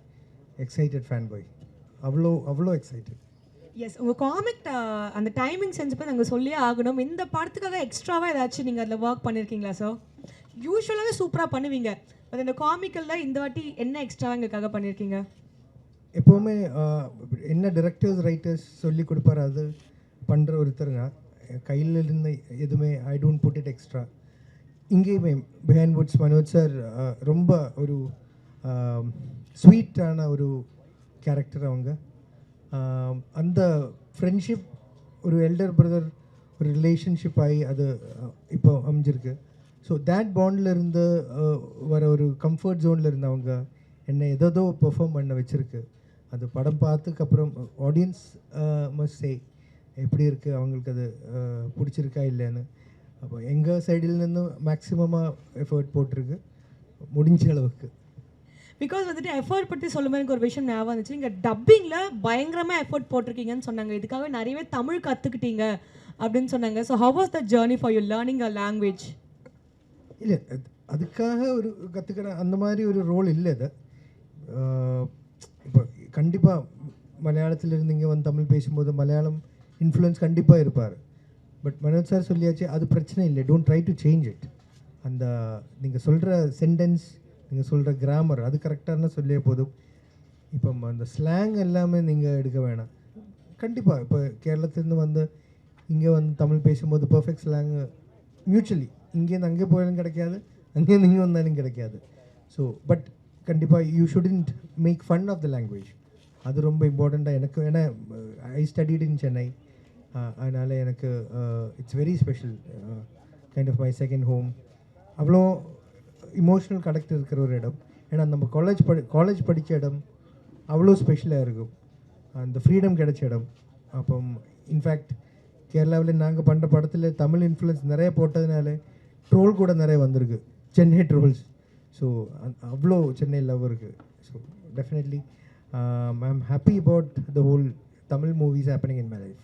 excited fan boy, அவ்வளோ எக்ஸைட்டட். எஸ், உங்கள் காமிக் அந்த டைமிங் சென்ஸ் பற்றி நாங்கள் சொல்லியே ஆகணும். இந்த படத்துக்காக எக்ஸ்ட்ராவாக ஏதாச்சும் நீங்கள் அதில் ஒர்க் பண்ணியிருக்கீங்களா சார்? யூஸ்வலாகவே சூப்பராக பண்ணுவீங்க, பட் இந்த காமிக்கலில் இந்த வாட்டி என்ன எக்ஸ்ட்ராவாக எங்களுக்காக பண்ணியிருக்கீங்க? எப்போவுமே என்ன டிரெக்டர்ஸ் ரைட்டர்ஸ் சொல்லி கொடுப்பாரு அது பண்ணுற ஒருத்தருங்க. கையில் இருந்த எதுவுமே I don't put it extra. இங்கேயுமே பிஹைண்ட் வுட்ஸ் மனோஜ் சார் ரொம்ப ஒரு ஸ்வீட்டான ஒரு கேரக்டர். அவங்க அந்த ஃப்ரெண்ட்ஷிப் ஒரு எல்டர் பிரதர் ஒரு ரிலேஷன்ஷிப் ஆகி அது இப்போ அமைஞ்சிருக்கு. ஸோ தேட் பாண்டில் இருந்து வர ஒரு கம்ஃபர்ட் ஜோனில் இருந்தவங்க என்னை ஏதோ பெர்ஃபார்ம் பண்ண வச்சுருக்கு. அது படம் பார்த்ததுக்கப்புறம் ஆடியன்ஸ் மஸ்ட் சே எப்படி இருக்குது, அவங்களுக்கு அது பிடிச்சிருக்கா இல்லைன்னு. அப்போ எங்கள் சைடில் மேக்ஸிமமாக எஃபர்ட் போட்டிருக்கு முடிஞ்ச அளவுக்கு. பிகாஸ் வந்துட்டு எஃபர்ட் பற்றி சொல்லும்போது எனக்கு ஒரு விஷயம் ஞாபகம் வந்துச்சு. நீங்கள் டப்பிங்கில் பயங்கரமாக எஃபர்ட் போட்டிருக்கீங்கன்னு சொன்னாங்க. இதுக்காகவே நிறையவே தமிழ் கற்றுக்கிட்டீங்க அப்படின்னு சொன்னாங்க. So how was the journey for you learning a language? இல்லை, அதுக்காக ஒரு கற்றுக்கிற அந்த மாதிரி ஒரு ரோல் இல்லை. அது இப்போ கண்டிப்பாக மலையாளத்தில் இங்கே வந்து தமிழ் பேசும்போது மலையாளம் இன்ஃப்ளூயன்ஸ் கண்டிப்பாக இருப்பார். பட் மனோஜ் சார் சொல்லியாச்சு, அது பிரச்சனை இல்லை. Don't try to change it. அந்த நீங்கள் சொல்கிற சென்டென்ஸ், நீங்கள் சொல்கிற கிராமர் அது கரெக்டான சொல்லியே போதும். இப்போ அந்த ஸ்லாங் எல்லாமே நீங்கள் எடுக்க வேணாம். கண்டிப்பாக இப்போ கேரளத்துலேருந்து வந்து இங்கே வந்து தமிழ் பேசும்போது பர்ஃபெக்ட் ஸ்லாங் மியூச்சுவலி இங்கேருந்து அங்கே போயாலும் கிடைக்காது, அங்கேருந்து இங்கே வந்தாலும் கிடைக்காது. ஸோ பட் கண்டிப்பாக you shouldn't make fun of the language. அது ரொம்ப இம்பார்ட்டண்ட்டாக எனக்கு. ஏன்னா ஐ ஸ்டடிட் இன் சென்னை, அதனால் எனக்கு it's very special, kind of my second home. அவ்வளோ இமோஷ்னல் கனெக்ட் இருக்கிற ஒரு இடம். ஏன்னா நம்ம காலேஜ் படித்த இடம் அவ்வளோ ஸ்பெஷலாக இருக்கும், அந்த ஃப்ரீடம் கிடைச்ச இடம். அப்போ இன்ஃபேக்ட் கேரளாவில் நாங்கள் பண்ணுற படத்தில் தமிழ் இன்ஃப்ளூயன்ஸ் நிறைய போட்டதுனால ட்ரோல் கூட நிறைய வந்திருக்கு, சென்னை ட்ரோல்ஸ். ஸோ அவ்வளோ சென்னை லவ் இருக்குது. So definitely I am happy about the whole Tamil movies happening in my life.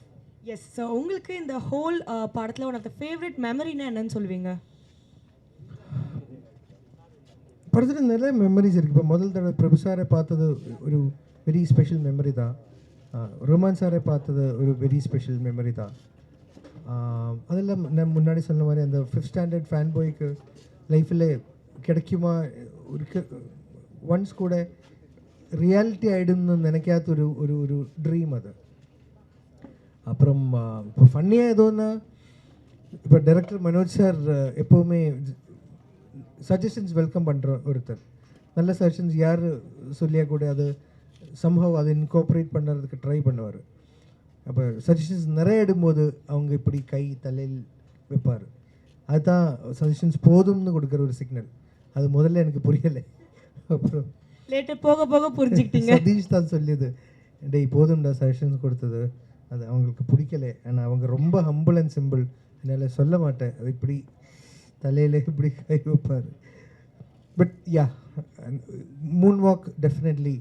Yes, so உங்களுக்கு இந்த ஹோல் படத்தில் ஒன் ஆஃப் த ஃபேவரட் மெமரினா என்னன்னு சொல்லுவீங்க? படத்தில் நிறைய மெமரிஸ் இருக்குது. இப்போ முதல் தடவை பிரபு சாரை பார்த்தது ஒரு வெரி ஸ்பெஷல் மெமரி தான். ரோமான் சாரை பார்த்தது ஒரு வெரி ஸ்பெஷல் மெமரி தான். அதெல்லாம் நான் முன்னாடி சொன்ன மாதிரி அந்த 5th ஸ்டாண்டர்ட் ஃபேன் பாய்க்கு லைஃப்பில் கிடைக்குமா ஒரு ஒன்ஸ் கூட ரியாலிட்டி ஆகிடும்னு நினைக்காத ஒரு ஒரு ஒரு ட்ரீம் அது. அப்புறம் இப்போ ஃபன்னியாக எதோன்னா இப்போ டைரக்டர் மனோஜ் சார் எப்போவுமே சஜஷன்ஸ் வெல்கம் பண்ணுற ஒருத்தர். நல்ல சஜஷன்ஸ் யார் சொல்லியா கூட அது சம்ஹவ் அதை இன்கார்பரேட் பண்ணுறதுக்கு ட்ரை பண்ணுவார். அப்போ சஜஷன்ஸ் நிறைய எடுக்கும்போது அவங்க இப்படி கை தலையில் வைப்பார். அதுதான் சஜஷன்ஸ் போதும்னு கொடுக்குற ஒரு சிக்னல். அது முதல்ல எனக்கு புரியலை. அப்புறம் லேட்டர் போக போக புரிஞ்சுக்கிட்டீங்க. சதீஷ் தான் சொல்லியது, டேய் போதும்டா சஜஷன்ஸ் கொடுத்தது, அது அவங்களுக்கு பிடிக்கலை. ஆனால் அவங்க ரொம்ப ஹம்பிள் அண்ட் சிம்பிள், என்னால் சொல்ல மாட்டேன், அது இப்படி தலையில் இப்படி கை வைப்பார். But yeah, Moon walk definitely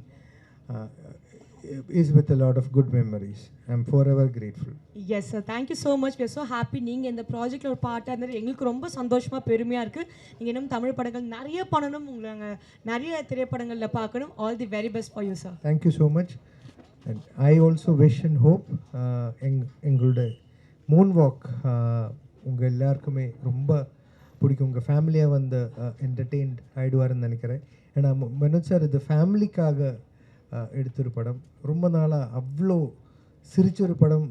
is with a lot of good memories. I'm forever grateful. Yes sir, thank you so much. We are so happy நீங்கள் இந்த ப்ராஜெக்டில் ஒரு பார்ட்டாக இருந்தது எங்களுக்கு ரொம்ப சந்தோஷமாக பெருமையாக இருக்குது. நீங்கள் இன்னும் தமிழ் படங்கள் நிறைய பண்ணணும், உங்களை நாங்கள் நிறைய திரைப்படங்களில் பார்க்கணும். All the very best for you sir. Thank you so much. And I also wish and hope எங்களோட மூன் வாக் உங்கள் எல்லாருக்குமே ரொம்ப பிடிக்கும். உங்கள் ஃபேமிலியாக வந்து என்டர்டெயின்ட் ஆகிடுவாருன்னு நினைக்கிறேன். ஏன்னா மனோஜ் சார் இது ஃபேமிலிக்காக எடுத்தொரு படம். ரொம்ப நாளாக அவ்வளோ சிரிச்சொரு படம்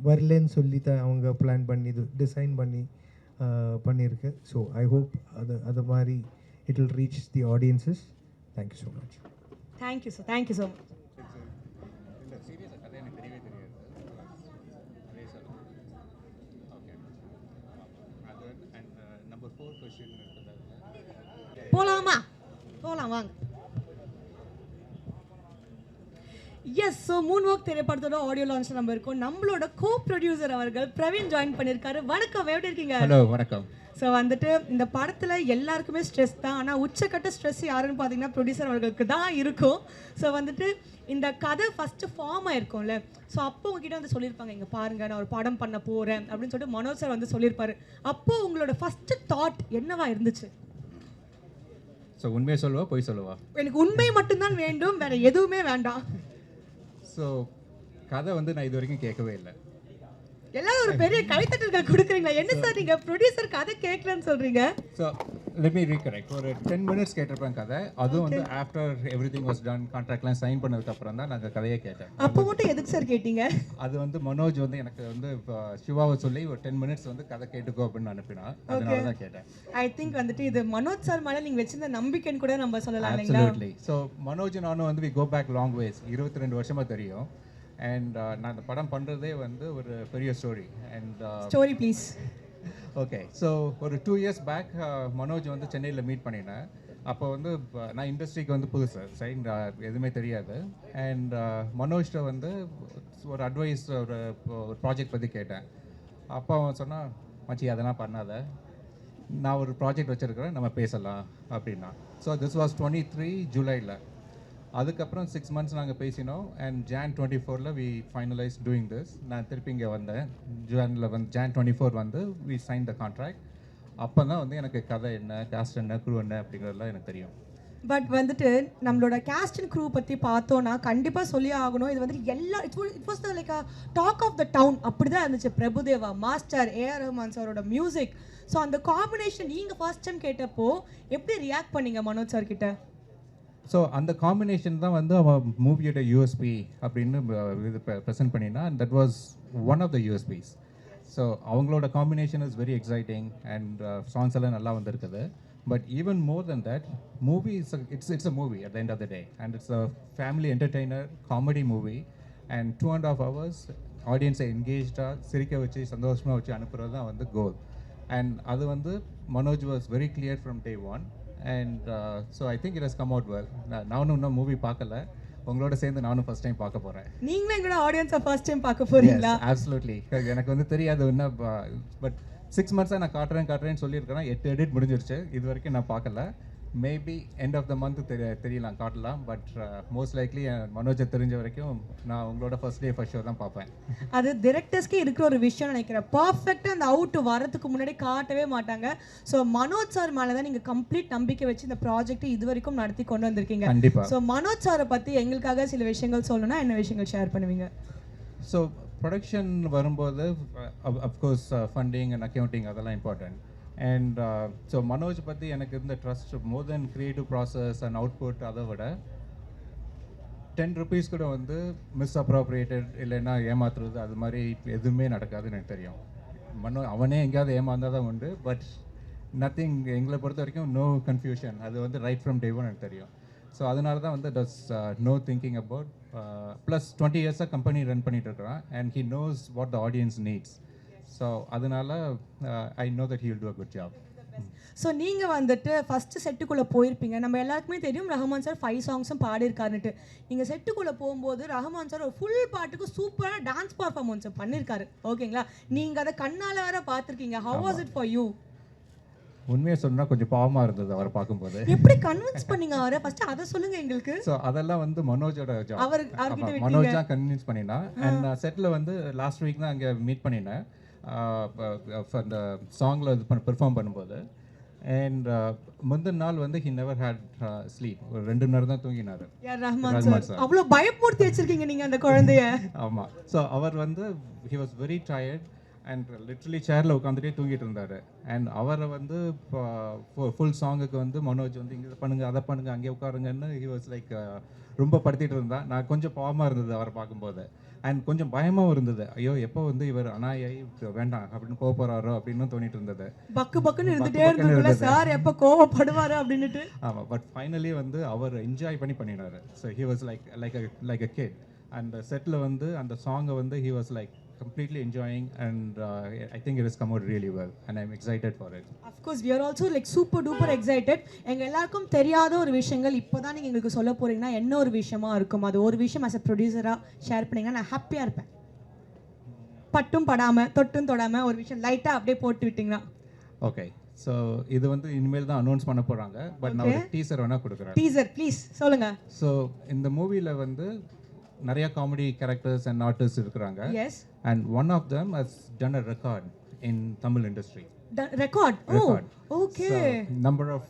வரலன்னு சொல்லி தான் அவங்க பிளான் பண்ணி இது டிசைன் பண்ணி பண்ணியிருக்கு. ஸோ ஐ ஹோப் அது மாதிரி it will reach the audiences. Thank you so much. Thank you sir, thank you so much. போகலாமா? போகலாம் வாங்க. எஸ், ஸோ மூன் வாக் திரைப்படத்தோட ஆடியோ லான்ச் நம்ம இருக்கோம். நம்மளோட கோ ப்ரொடியூசர் அவர்கள் பிரவீன் ஜாயின் பண்ணியிருக்காரு. வணக்கம், எப்படி இருக்கீங்க? ஹலோ, வணக்கம். ஸோ வந்துட்டு இந்த படத்தில் எல்லாருக்குமே ஸ்ட்ரெஸ் தான், ஆனால் உச்சக்கட்ட ஸ்ட்ரெஸ் யாருன்னு பார்த்தீங்கன்னா ப்ரொடியூசர் அவர்களுக்கு தான் இருக்கும். ஸோ வந்துட்டு இந்த கதை ஃபஸ்ட்டு ஃபார்ம் ஆயிருக்கும்ல, ஸோ அப்போ உங்ககிட்ட வந்து சொல்லியிருப்பாங்க, இங்கே பாருங்கள் நான் ஒரு படம் பண்ண போகிறேன் அப்படின்னு சொல்லிட்டு மனோஜ் சார் வந்து சொல்லியிருப்பாரு. அப்போது உங்களோட ஃபஸ்ட்டு தாட் என்னவா இருந்துச்சு? ஸோ உண்மையை சொல்லுவா பொய் சொல்லுவா? எனக்கு உண்மை மட்டும்தான் வேண்டும், வேற எதுவுமே வேண்டாம். ஸோ கதை வந்து நான் இது வரைக்கும் கேட்கவே இல்லை. எல்லாரும் ஒரு பெரிய கைத்தட்டல்கள் கொடுக்குறீங்களா? என்ன சார் நீங்க ப்ரொடியூசர் கதை கேட்கலன்னு சொல்றீங்க? So let me recorrect. ஒரு 10 minutes கேட்டிருப்பேன் கதை. அதுவும் வந்து ஆஃப்டர் எவ்ரிதிங் வாஸ் டன், கான்ட்ராக்ட்லாம் சைன் பண்ணதுக்கு அப்புறம் தான் நாங்கள் கதையை கேட்டேன். அப்போ மட்டும் எதுக்கு சார் கேட்டீங்க? அது வந்து மனோஜ் வந்து எனக்கு வந்து சிவாவை சொல்லி ஒரு 10 minutes வந்து கதை கேட்டுக்கோ அப்படின்னு அனுப்பினா, அதனால தான் கேட்டேன். ஐ திங்க் வந்துட்டு இது மனோஜ் சார் மேலே நீங்கள் வச்சிருந்த நம்பிக்கைன்னு கூட நம்ம சொல்லலாம் இல்லைங்களா? அப்சல்யூட்லி. ஸோ மனோஜ் நானும் வந்து we go back long ways, 22 வருஷமாக தெரியும். அண்ட் நான் இந்த படம் பண்ணுறதே வந்து ஒரு பெரிய story. And story please. Okay, so ஒரு 2 years பேக் மனோஜ் வந்து சென்னையில் மீட் பண்ணினேன். அப்போ வந்து நான் இண்டஸ்ட்ரிக்கு வந்து புதுசு, சரி எதுவுமே தெரியாது. அண்ட் மனோஜ்கிட்ட வந்து ஒரு அட்வைஸ், ஒரு ப்ராஜெக்ட் பற்றி கேட்டேன். அப்போ அவன் சொன்னான், மச்சி அதெல்லாம் பண்ணாத, நான் ஒரு ப்ராஜெக்ட் வச்சுருக்கிறேன், நம்ம பேசலாம் அப்படின்னா. ஸோ திஸ் வாஸ் 23 ஜூலையில். அதுக்கப்புறம் 6 months நாங்கள் பேசினோம். And Jan 24 we finalise doing this. நான் திருப்பி இங்கே வந்தேன். Jan 24 வந்து வி சைன் த கான்ட்ராக்ட். அப்போ தான் வந்து எனக்கு கதை என்ன, காஸ்ட் என்ன, க்ரூ என்ன அப்படிங்கிறதுலாம் எனக்கு தெரியும். பட் வந்துட்டு நம்மளோட கேஸ்ட் அண்ட் க்ரூ பற்றி பார்த்தோன்னா கண்டிப்பாக சொல்லி ஆகணும். இது வந்துட்டு எல்லா it was the like talk of the town, அப்படி தான் இருந்துச்சு. பிரபுதேவா மாஸ்டர், ஏஆர் ரஹ்மான் சாரோட மியூசிக். ஸோ அந்த காம்பினேஷன் நீங்கள் ஃபர்ஸ்ட் டைம் கேட்டப்போ எப்படி ரியாக்ட் பண்ணீங்க மனோஜ் சார் கிட்ட? ஸோ அந்த காம்பினேஷன் தான் வந்து அவன் மூவியோட யூஎஸ்பி அப்படின்னு இது ப்ரெசென்ட் பண்ணினா, and that was one of the USPs. So அவங்களோட combination is very exciting and songs எல்லாம் நல்லா வந்திருக்குது. But even more then that, movie it's a movie at the end of the day, and it's a family entertainer comedy movie. And 2.5 hours ஆடியன்ஸை என்கேஜாக சிரிக்க வச்சு சந்தோஷமாக வச்சு அனுப்புகிறது தான் வந்து கோல். அண்ட் அது வந்து Manoj was very clear from day one. And so I think it has come out well. நானும் இன்னும் மூவி பார்க்கல, உங்களோட சேர்ந்து நானும் ஃபர்ஸ்ட் டைம் பார்க்க போகிறேன். நீங்களும் எங்களோட ஆடியன்ஸை ஃபர்ஸ்ட் டைம் பார்க்க போகிறீங்களா? அப்சல்யூட்லி. எனக்கு வந்து தெரியாது என்ன, பட் 6 months நான் காட்டுறேன்னு சொல்லியிருக்கிறேன். 8 edit முடிஞ்சிருச்சு, இது வரைக்கும் நான் பார்க்கல. Maybe end of the month தெரியலாம், காட்டலாம். பட் மோஸ்ட் லைக்லி மனோஜை தெரிஞ்ச வரைக்கும் நான் உங்களோட ஃபர்ஸ்ட் டே ஃபர்ஸ்ட் ஷோ தான் பார்ப்பேன். அது டிரெக்டர்ஸ்க்கே இருக்கிற ஒரு விஷயம் நினைக்கிறேன். பர்ஃபெக்டாக அந்த அவுட் வரதுக்கு முன்னாடி காட்டவே மாட்டாங்க. ஸோ மனோஜ் சார் மேலே தான் நீங்கள் கம்ப்ளீட் நம்பிக்கை வச்சு இந்த ப்ராஜெக்ட் இது வரைக்கும் நடத்தி கொண்டு வந்திருக்கீங்க. கண்டிப்பாக. ஸோ மனோஜ் சாரை பற்றி எங்களுக்காக சில விஷயங்கள் சொல்லணும்னா என்ன விஷயங்கள் ஷேர் பண்ணுவீங்க? ஸோ ப்ரொடக்ஷன் வரும்போது அஃப்கோர்ஸ் ஃபண்டிங் அண்ட் அக்கௌண்டிங் அதெல்லாம் இம்பார்ட்டன்ட். அண்ட் ஸோ மனோஜ் பற்றி எனக்கு இருந்த trust more then creative process and output, அதை விட 10 rupees கூட வந்து மிஸ்அப்ரோப்ரியேட்டட் இல்லைன்னா ஏமாத்துறது அது மாதிரி எதுவுமே நடக்காதுன்னு எனக்கு தெரியும். அவனே எங்கேயாவது ஏமாந்தால் தான் உண்டு. பட் நத்திங், எங்களை பொறுத்த வரைக்கும் நோ கன்ஃபியூஷன், அது வந்து ரைட் ஃப்ரம் day one எனக்கு தெரியும். ஸோ அதனால தான் வந்து does no thinking about. Plus 20 years company run பண்ணிட்டு இருக்கிறான். And he knows what the audience needs. So அதனால I know that he will do a good job. So நீங்கள் வந்துட்டு ஃபஸ்ட்டு செட்டுக்குள்ளே போயிருப்பீங்க. நம்ம எல்லாருக்குமே தெரியும் ரஹ்மான் சார் 5 சாங்ஸும் பாடியிருக்காருன்ட்டு. நீங்கள் செட்டுக்குள்ளே போகும்போது ரஹ்மான் சார் ஒரு ஃபுல் பாட்டுக்கு சூப்பரான டான்ஸ் பர்ஃபார்மன்ஸை பண்ணியிருக்காரு. ஓகேங்களா? நீங்கள் அதை கண்ணால் வேற பார்த்துருக்கீங்க. How was it for you? உண்மையை சொன்னா கொஞ்சம் பாவமாக இருந்தது அவரை பார்க்கும்போது. எப்படி கன்வின்ஸ் பண்ணீங்க அவரை? ஃபர்ஸ்ட் அதை சொல்லுங்க எங்களுக்கு. ஸோ அதெல்லாம் வந்து மனோஜோட ஜாப். அவர்கிட்ட மனோஜ் தான் கன்வின்ஸ் பண்ணினா. அண்ட் செட்டில் வந்து லாஸ்ட் வீக் தான் அங்கே மீட் பண்ணினேன் அந்த சாங்கில் இது பெர்ஃபார்ம் பண்ணும்போது. அண்ட் முந்தின நாள் வந்து ஹி நெவர் ஹேட் ஸ்லீப். ஒரு 2 மணி நேரம் தான் தூங்கினார் ரஹ்மான் சார். அவ்வளோ பயப்படுத்தி வச்சிருக்கீங்க நீங்கள் அந்த குழந்தைய. ஆமாம். ஸோ அவர் வந்து he was very tired and literally சேரில் உட்காந்துட்டே தூங்கிட்டு இருந்தார். அண்ட் அவரை வந்து ஃபுல் சாங்குக்கு வந்து மனோஜ் வந்து இங்கே பண்ணுங்க அதை பண்ணுங்க அங்கே உட்காருங்கன்னு ஹி வாஸ் லைக் ரொம்ப படுத்திட்டு இருந்தா. நான் கொஞ்சம் பாவமாக இருந்தது அவரை பார்க்கும்போது. அண்ட் கொஞ்சம் பயமாகவும் இருந்தது. ஐயோ எப்போ வந்து இவர் அனாயை வேண்டாம் அப்படின்னு போக போகிறாரோ அப்படின்னு தோணிட்டு இருந்தது. பக்குன்னு இருந்துகிட்டே இருந்ததுல சார் எப்போ கோவப்படுவார் அப்படின்ட்டு. ஆமாம். பட் ஃபைனலி வந்து அவர் என்ஜாய் பண்ணினார். So he was like a kid. And settle வந்து அந்த சாங்கை வந்து he was like completely enjoying and I think it has come out really well and I'm excited for it. Of course we are also like super duper excited. எங்க எல்லாருக்கும் தெரியாத ஒரு விஷயங்கள் இப்போதான் நீங்க எங்களுக்கு சொல்ல போறீங்கன்னா என்ன ஒரு விஷயமா இருக்கும்? அது ஒரு விஷயம் as a producer-ஆ ஷேர் பண்ணீங்கன்னா நான் ஹாப்பியா இருப்பேன். பட்டும் படாம தொட்டும் தொடாம ஒரு விஷயம் லைட்டா அப்படியே போட்டு விட்டீங்கன்னா. ஓகே. ஸோ இது வந்து இனிமேல் தான் அனௌன்ஸ் பண்ண போறாங்க. பட் நான் ஒரு டீசர் வேணா கொடுக்குறேன். டீசர் ப்ளீஸ் சொல்லுங்க. ஸோ இந்த மூவில வந்து நிறைய காமெடி கேரக்டர்ஸ் அண்ட் ஆர்டிஸ்ட் இருக்கிறாங்க. Yes. And one of them has done a record in Tamil industry. Record? Oh, okay. So, number of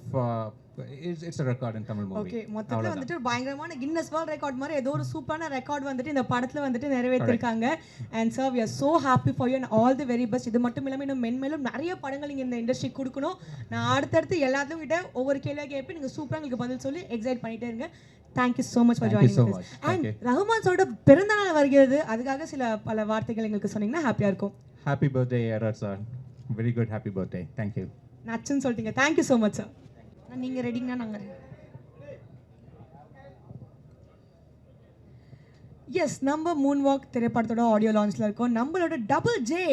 it's a record in Tamil movie. Okay, மொத்தத்துல வந்துட்டு பயங்கரமான கின்னஸ் வேர்ல்ட் ரெக்கார்ட் மாதிரி ஏதோ ஒரு சூப்பரான ரெக்கார்ட் வந்துட்டு இந்த படத்துல வந்துட்டு நிறைவேற்றிருக்காங்க. And sir we are so happy for you and all the very best. இது மட்டும் இல்லாம இன்னும் மென்மேலும் நிறைய படங்கள் நீங்க இந்த இண்டஸ்ட்ரி கொடுக்கணும். நான் அடுத்தடுத்து எல்லாத்துக்கும் கிட்ட ஒவ்வொரு கேள்வியா கேட்பேன். நீங்க சூப்பரா உங்களுக்கு பதில் சொல்லி எக்ஸைட் பண்ணிட்டே இருங்க. Thank you so much for joining us. And Rahman சாரோட பிறந்தநாள் வருகிறது. அதுக்காக சில பல வார்த்தைகள் எங்களுக்கு சொன்னீங்கன்னா ஹாப்பியா இருக்கும். Happy birthday Arad sir. Very good happy birthday. Thank you. நச்சுன்னு சொல்லிட்டீங்க. Thank you so much sir. நீங்க ரெடிங்கனா நாங்க எஸ் நம்ம மூன் வாக் திரைப்படத்தோட ஆடியோ லான்ச்ல இருக்கோம். நம்மளோட டபுள் ஜே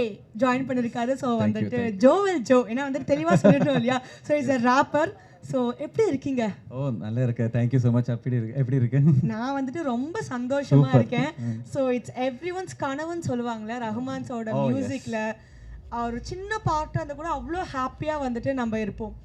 ஜாயின் பண்ணிருக்காரு. ஸோ வந்துட்டு ஜோவெல் ஜோ ஏன்னா வந்துட்டு தெளிவாக சொல்லிட்டோம் இல்லையா. So is a wrapper. So எப்படி இருக்கீங்க? ஓ நல்லா இருக்கேன். Thank you so much. எப்படி இருக்கு? நான் வந்துட்டு ரொம்ப சந்தோஷமா இருக்கேன். ஸோ இட்ஸ் எவ்ரி ஒன்ஸ் கனவுன்னு சொல்லுவாங்களே ரஹ்மான்ஸோட மியூசிக்ல ஒரு சின்ன பார்ட் அந்த கூட அவ்வளோ ஹாப்பியா வந்துட்டு நம்ம இருப்போம்.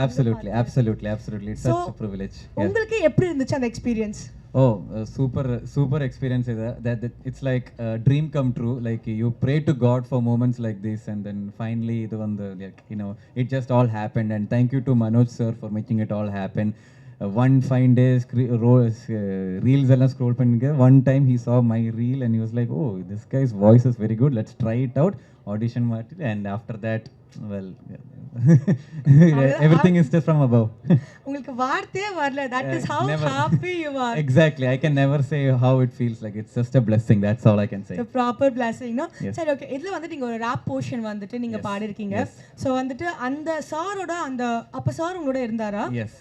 Absolutely. It's such a privilege. உங்களுக்கு எப்படி இருந்துச்சு அந்த experience? Oh, super experience is that it's like a dream come true. Like you pray to God for moments like this, and then finally the one like it just all happened. And thank you to Manoj sir for making it all happen. One fine day reels alla scroll pannunga. One time he saw my reel and he was like, oh, this guy's voice is very good, let's try it out. Audition market, and after that, well, everything is just from above. உங்களுக்கு வார்த்தையே வரல. That is how happy you are. Exactly. I can never say how it feels like. It's just a blessing. That's all I can say. The proper blessing, no? சரி, ஓகே. இதுல வந்து நீங்க ஒரு ராப் போர்ஷன் வந்துட்டு நீங்க பாடி இருக்கீங்க. சோ வந்துட்டு அந்த சாரோட அந்த அப்ப சார் உங்களோட இருந்தாரா? Yes.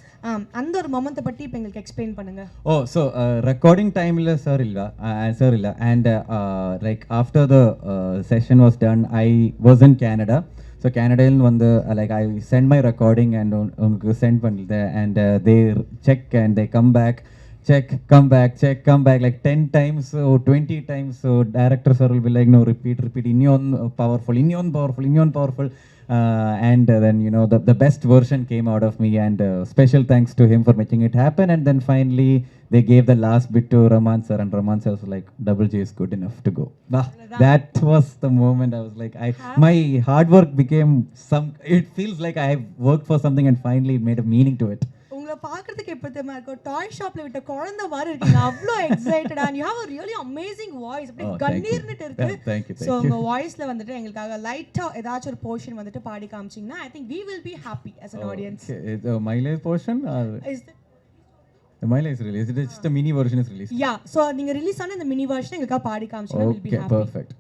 அந்த ஒரு மொமெண்ட்டை பத்தி இப்போ எங்களுக்கு எக்ஸ்பிளைன் பண்ணுங்க. ஓ ஸோ ரெக்கார்டிங் டைமில் சார் இல்லை and like after the session was done I was in Canada. So கேனடாவில் வந்து like I sent my recording and உங்களுக்கு சென்ட் பண்ணிட்டேன் and they check and they come back come back like 10 times or 20 times. So director sir will be like, no, repeat, inyon powerful. And then the best version came out of me, and special thanks to him for making it happen. And then finally they gave the last bit to Rahman sir, and Rahman sir was like, double J is good enough to go. That was the moment I was like, my hard work became it feels like I have worked for something and finally it made a meaning to it. உங்களை பார்க்கறதுக்கு எப்படி தெரியுமா இருக்கும்? டாய் ஷாப்ல விட்ட குழந்தை மாதிரி இருக்கீங்க. அவ்வளோ excited and you have a really amazing voice. அப்படி கண்ணீர்னுட்டு இருக்கு. ஸோ உங்க வாய்ஸ்ல வந்துட்டு எங்களுக்காக லைட்டா ஏதாச்சும் ஒரு போர்ஷன் வந்துட்டு பாடி காமிச்சிங்கன்னா I think we will be happy as an audience. The mileage portion or is the mileage is released? It's just a mini version is released. Yeah, so நீங்க ரிலீஸ் ஆன இந்த மினி வெர்ஷன் எங்களுக்காக பாடி காமிச்சிங்கன்னா we'll be happy. Okay, perfect.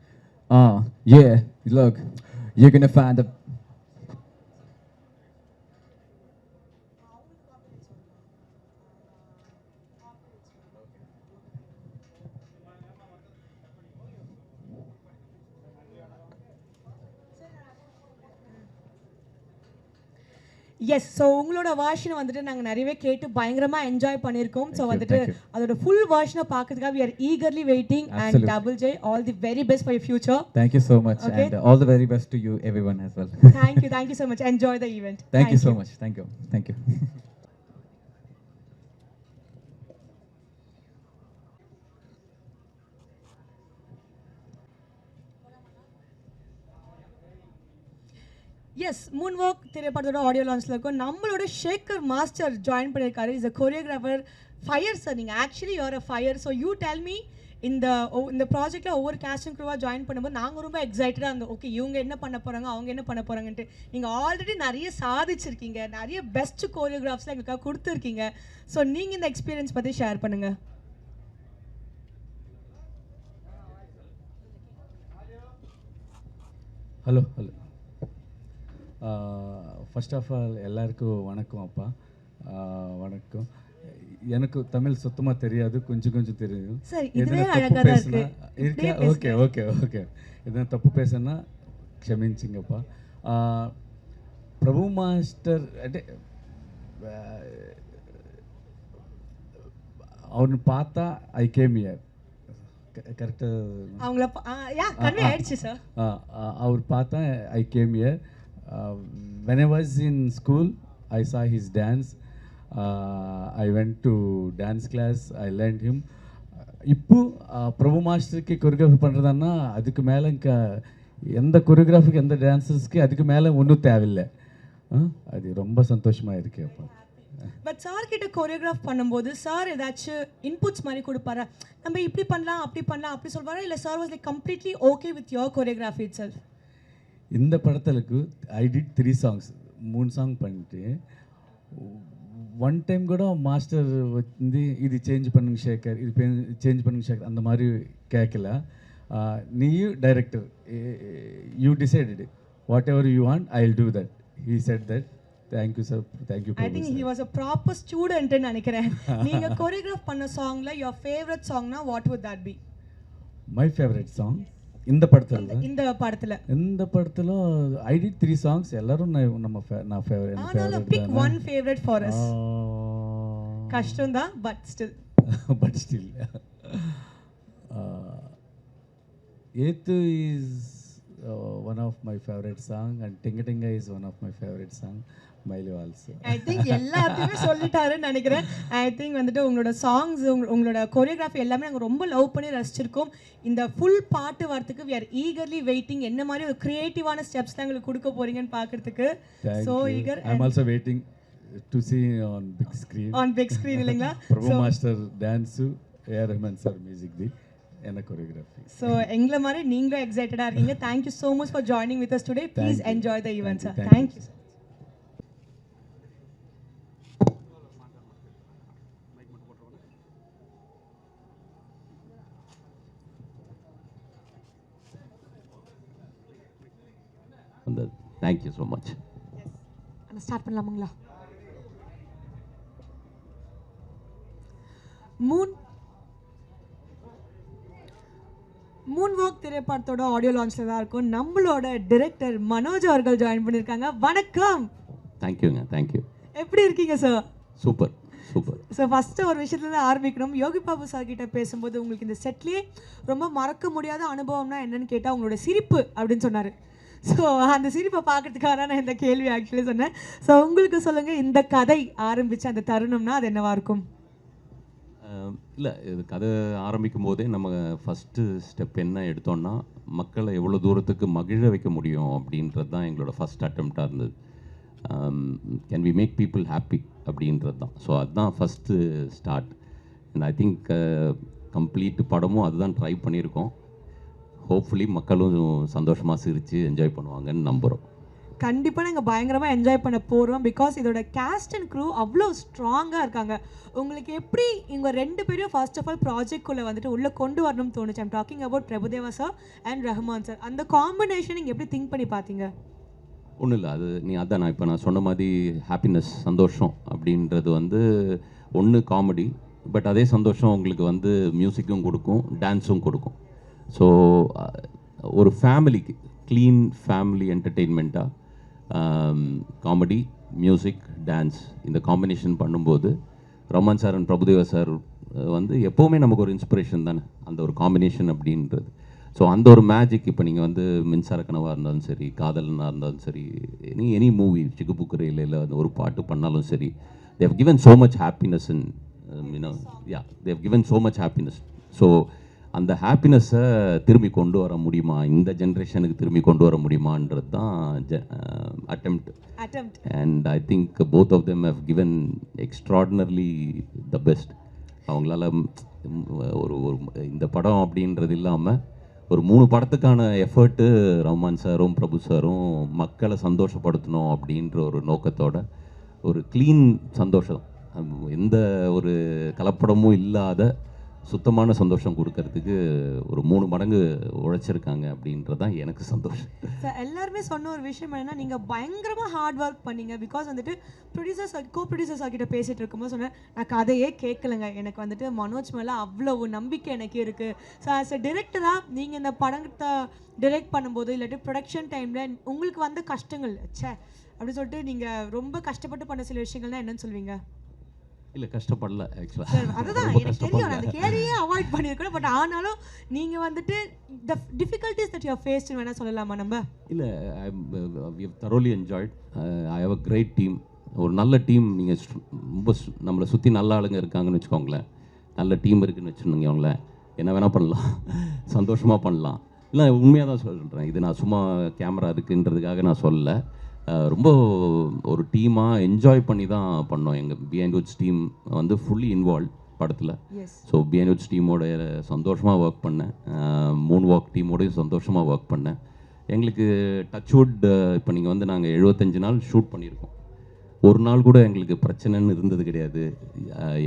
Yeah, look, you're gonna find the yes so உங்களோட வெர்ஷனை வந்துட்டு நாங்கள் நிறையவே கேட்டு பயங்கரமாக என்ஜாய் பண்ணியிருக்கோம் ஸோ you, வந்துட்டு thank you. அதோட ஃபுல் வெர்ஷனை பார்க்கறதுக்காக we are eagerly waiting and Absolutely. Double J all the very best for your future. Thank you so much, Okay. and all the very best to you, everyone as well. Thank you so much. Enjoy the event. Thank you so much. Thank you. Thank you. Yes Moonwalk திரைப்படத்தோட ஆடியோ லான்ச்சில் இருக்கும் நம்மளோட ஷேகர் மாஸ்டர் ஜாயின் பண்ணியிருக்காரு is a choreographer fire sir நீங்கள் actually you're a fire so you tell me இந்த ப்ராஜெக்ட்டில் ஒவ்வொரு கேஸ்ட் அண்ட் க்ரூவாக ஜாயின் பண்ணும்போது நாங்கள் ரொம்ப எக்ஸைட்டடாக இருந்தோம் ஓகே இவங்க என்ன பண்ண போகிறாங்க அவங்க என்ன பண்ண போகிறாங்கன்ட்டு நீங்கள் ஆல்ரெடி நிறைய சாதிச்சிருக்கீங்க நிறைய பெஸ்ட் கோரியோகிராஃப்ஸ்லாம் எங்களுக்காக கொடுத்துருக்கீங்க ஸோ நீங்கள் இந்த எக்ஸ்பீரியன்ஸ் பற்றி ஷேர் பண்ணுங்கள். ஹலோ ஃபர்ஸ்ட் ஆஃப் ஆல் எல்லாருக்கும் வணக்கம் அப்பா. வணக்கம். எனக்கு தமிழ் சுத்தமாக தெரியாது, கொஞ்சம் தெரியும். தப்பு பேசுனா இருக்கா? ஓகே ஓகே ஓகே எதனா தப்பு பேசுனா క్షమించింగப்பா. பிரபு மாஸ்டர் అంటే அவனை பார்த்தா ஐ கேம் இயர் அவங்கள கன்வே ஆயிடுச்சு சார். அவர் பார்த்தா I came year. when I was in school I saw his dance. I went to dance class, I learned him. இப்போ பிரபு மாஸ்டருக்கு கொரியோகிராஃபி பண்ணுறதுன்னா அதுக்கு மேலே ఇంకా எந்த கொரியோகிராஃபிக்கு எந்த டான்ஸர்ஸ்க்கு அதுக்கு மேலே ஒன்றும் தேவையில்லை. அது ரொம்ப சந்தோஷமாக இருக்கு அப்போ. பட் சார் கிட்ட கோரியோகிராஃப் பண்ணும்போது சார் ஏதாச்சும் இன்புட்ஸ் மாதிரி கொடுப்பாரா, நம்ம இப்படி பண்ணலாம் அப்படி சொல்வாரா, இல்லை sir was like completely okay with your choreography it self? இந்த படத்துக்கு ஐ டிட் 3 songs, 3 song பண்ணிட்டு ஒன் டைம் கூட மாஸ்டர் வந்து இது சேஞ்ச் பண்ணுங்க ஷேகர், இது சேஞ்ச் பண்ணுங்க ஷேகர் அந்த மாதிரி கேட்கல. நீயும் director you decided what ever you want I will do that. He set that. Thank you sir. Thank you. I think he was a proper student ன்னு நினைக்கிறேன். நீங்க கோரியோகிராஃப் பண்ண சாங்ல your favorite song na what would that be? My favorite song இந்த படத்துல I did 3 songs. எல்லாரும் நான் ஃபேவரட். ஆனாலும் pick one favorite for us. கஷ்டம் தான் but still. Ethu is one of my favorite song and Tinga Tinga is one of my favorite song. Milo also. I think எல்லாத்தையுமே சொல்லிட்டாருன்னு நினைக்கிறேன். I think வந்துட்டு உங்களோட சாங்ஸ் உங்களோட கோரியோகிராஃபி எல்லாமே நாங்கள் ரொம்ப லவ் பண்ணி ரசிச்சிருக்கோம். இந்த ஃபுல் பாட்டு வரத்துக்கு we are eagerly waiting. என்ன மாதிரி ஒரு கிரியேட்டிவான ஸ்டெப்ஸ்லாம் எங்களுக்கு கொடுக்க போறீங்கன்னு பார்க்கறதுக்கு so eager. I'm also waiting to see on big screen. On big screen இல்லைங்களா? Prabhu master dance, A.R. Rahman sir music தி என்ன கோரியோகிராஃபி. So எங்களை மாதிரி நீங்களும் எக்ஸைட்டடா இருக்கீங்க. Thank you so much for joining with us today. Please enjoy the event sir. Thank you. Thank you so much. Yes. Start பண்ணலாமுங்களா? மூன்வாக் திரைப்படத்தோட ஆடியோ லான்ச்ல தான் இருக்கும். நம்மளோட டைரக்டர் மனோஜ் அவர்கள் ஜாயின் பண்ணியிருக்காங்க. வணக்கம். தேங்க்யூங்க. தேங்க்யூ. எப்படி இருக்கீங்க சார்? சூப்பர். ஸோ ஃபஸ்ட்டு ஒரு விஷயத்துலேருந்து ஆரம்பிக்கணும். யோகி பாபு சார் கிட்ட பேசும்போது உங்களுக்கு இந்த செட்லேயே ரொம்ப மறக்க முடியாத அனுபவம்னா என்னன்னு கேட்டால் உங்களோட சிரிப்பு அப்படின்னு சொன்னார். ஸோ அந்த சிரிப்பை பார்க்கறதுக்காக நான் இந்த கேள்வி ஆக்சுவலி சொன்னேன். ஸோ உங்களுக்கு சொல்லுங்கள், இந்த கதை ஆரம்பித்த அந்த தருணம்னா அது என்னவாக இருக்கும்? இல்லை, இது கதை ஆரம்பிக்கும் போதே நம்ம ஃபஸ்ட்டு ஸ்டெப் என்ன எடுத்தோன்னா மக்களை எவ்வளோ தூரத்துக்கு மகிழ வைக்க முடியும் அப்படின்றது தான் எங்களோட ஃபஸ்ட் அட்டெம்ப்டாக இருந்தது. Can we make people happy அப்படின்றது தான். ஸோ அதுதான் first start. And I think complete படமும் அதுதான் ட்ரை பண்ணியிருக்கோம். ஹோப்ஃபுல்லி மக்களும் சந்தோஷமாக சிரித்து என்ஜாய் பண்ணுவாங்கன்னு நம்புகிறோம். கண்டிப்பாக நாங்கள் பயங்கரமாக என்ஜாய் பண்ண போகிறோம். பிகாஸ் இதோட கேஸ்ட் அண்ட் க்ரூ அவ்வளோ ஸ்ட்ராங்காக இருக்காங்க. உங்களுக்கு எப்படி இவங்க 2 பேரும் ஃபர்ஸ்ட் ஆஃப் ஆல் ப்ராஜெக்ட்குள்ளே வந்துட்டு உள்ளே கொண்டு வரணும்னு தோணுச்சு? I'm talking about Prabhudeva sir and Rahman sir. அந்த காம்பினேஷன் நீங்கள் எப்படி திங்க் பண்ணி பார்த்தீங்க? ஒன்றும் இல்லை, அது அதான் நான் சொன்ன மாதிரி ஹாப்பினஸ், சந்தோஷம் அப்படின்றது வந்து ஒன்று காமெடி, பட் அதே சந்தோஷம் உங்களுக்கு வந்து மியூசிக்கும் கொடுக்கும், டான்ஸும் கொடுக்கும். ஸோ ஒரு ஃபேமிலிக்கு க்ளீன் ஃபேமிலி என்டர்டெயின்மெண்ட்டாக காமெடி மியூசிக் டான்ஸ் இந்த காம்பினேஷன் பண்ணும்போது Rahman sir and Prabhudeva sir வந்து எப்போவுமே நமக்கு ஒரு இன்ஸ்பிரேஷன் தானே அந்த ஒரு காம்பினேஷன் அப்படின்றது. ஸோ அந்த ஒரு மேஜிக் இப்போ நீங்கள் வந்து மின்சார கனவாக இருந்தாலும் சரி, காதலனாக இருந்தாலும் சரி, எனி மூவி சிக்குப்புக்குறையில் இல்லை அந்த ஒரு பாட்டு பண்ணாலும் சரி, they have given so much happiness in they have given so much happiness. So அந்த ஹாப்பினஸ்ஸை திரும்பி கொண்டு வர முடியுமா, இந்த ஜென்ரேஷனுக்கு திரும்பி கொண்டு வர முடியுமான்றது தான் attempt. And I think both of them have given extraordinarily the best. அவங்களால ஒரு இந்த படம் அப்படின்றது இல்லாமல் ஒரு 3 படத்துக்கான எஃபர்ட்டு ரஹ்மான் சாரும் பிரபு சாரும் மக்களை சந்தோஷப்படுத்தணும் அப்படின்ற ஒரு நோக்கத்தோட ஒரு க்ளீன் சந்தோஷம், எந்த ஒரு கலப்படமும் இல்லாத சுத்தமான சந்தோஷம் கொடுக்கறதுக்கு ஒரு 3 மடங்கு உழைச்சிருக்காங்க அப்படின்றது தான் எனக்கு சந்தோஷம். எல்லாருமே சொன்ன ஒரு விஷயம் என்னன்னா, நீங்கள் பயங்கரமாக ஹார்ட் ஒர்க் பண்ணீங்க. பிகாஸ் வந்துட்டு ப்ரொடியூசர்ஸ் ப்ரொடியூசர்ஸ் கிட்ட பேசிகிட்டு இருக்கும்போது சொன்னேன், நான் கதையே கேட்கலைங்க, எனக்கு வந்துட்டு மனோஜ் மேலே அவ்வளவு நம்பிக்கை எனக்கு இருக்குது. ஸோ ஆஸ் அ டிரெக்டராக நீங்கள் இந்த படத்தை டிரெக்ட் பண்ணும்போது இல்லாட்டி ப்ரொடக்ஷன் டைமில் உங்களுக்கு வந்த கஷ்டங்கள் ச்சே அப்படின்னு சொல்லிட்டு நீங்கள் ரொம்ப கஷ்டப்பட்டு பண்ண சில விஷயங்கள்னா என்னன்னு சொல்வீங்க? இல்லை, கஷ்டப்படல ஆக்சுவலாக. அதுதான் எனக்கு தெரியும், நான் அந்த கேள்வியே அவாய்ட் பண்ணியிருக்கேன். பட் ஆனாலும் நீங்கள் வந்துட்டு the difficulties that you have faced வேணால் சொல்லலாமா நம்ம? இல்லை, we have thoroughly enjoyed. I have a great team. ஒரு நல்ல டீம், நீங்கள் ரொம்ப நம்மளை சுற்றி நல்ல ஆளுங்க இருக்காங்கன்னு வச்சுக்கோங்களேன், நல்ல டீம் இருக்குதுன்னு வச்சுருந்தீங்களேன், என்ன வேணால் பண்ணலாம், சந்தோஷமாக பண்ணலாம். இல்லை, உண்மையாக தான் சொல்கிறேன், இது நான் சும்மா கேமரா இருக்குன்றதுக்காக நான் சொல்லலை. ரொம்ப ஒரு டீமாக என்ஜாய் பண்ணி தான் பண்ணோம். எங்கள் பிஹைண்ட் வுட்ஸ் டீம் வந்து ஃபுல்லி இன்வால்வ் படத்தில். ஸோ பிஹைண்ட் வுட்ஸ் டீமோட சந்தோஷமாக ஒர்க் பண்ணேன், மூன் வாக் டீமோடையும் சந்தோஷமாக ஒர்க் பண்ணேன். எங்களுக்கு டச்வுட் இப்போ நீங்கள் வந்து நாங்கள் 75 நாள் ஷூட் பண்ணியிருக்கோம். ஒரு நாள் கூட எங்களுக்கு பிரச்சனைன்னு இருந்தது கிடையாது,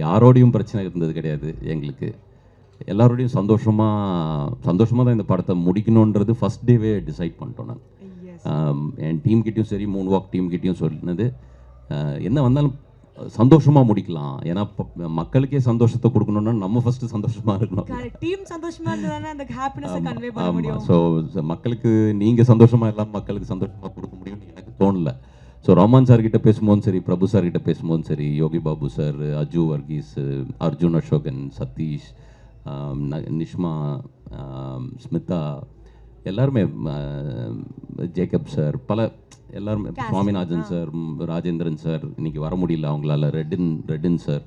யாரோடையும் பிரச்சனை இருந்தது கிடையாது. எங்களுக்கு எல்லாரோடையும் சந்தோஷமாக தான் இந்த படத்தை முடிக்கணுன்றது ஃபஸ்ட் டேவே டிசைட் பண்ணிட்டோம். நான் என் டீம்கிட்டையும் சரி, மூன் வாக் டீம்கிட்டையும் சொன்னது, என்ன வந்தாலும் சந்தோஷமாக முடிக்கலாம். ஏன்னா மக்களுக்கே சந்தோஷத்தை கொடுக்கணும்னா நம்ம ஃபஸ்ட்டு சந்தோஷமாக இருக்கணும். டீம் சந்தோஷமாக இருந்தால் அந்த ஹாப்பினஸை கன்வே பண்ண முடியும். ஸோ மக்களுக்கு நீங்கள் சந்தோஷமாக இல்லாமல் மக்களுக்கு சந்தோஷமாக கொடுக்க முடியும்னு எனக்கு தோணலை. ஸோ ரஹ்மான் சார்கிட்ட பேசும்போதும் சரி, பிரபு சார்கிட்ட பேசும்போதும் சரி, யோகி பாபு சார், அஜு வர்கீஸ், அர்ஜுன் அசோகன், சதீஷ், நிஷ்மா, ஸ்மிதா, எல்லாருமே, ஜேக்கப் சார், எல்லாருமே, சுவாமிநாதன் சார், ராஜேந்திரன் சார் இன்னைக்கு வர முடியல அவங்களால, ரெட்டின் சார்,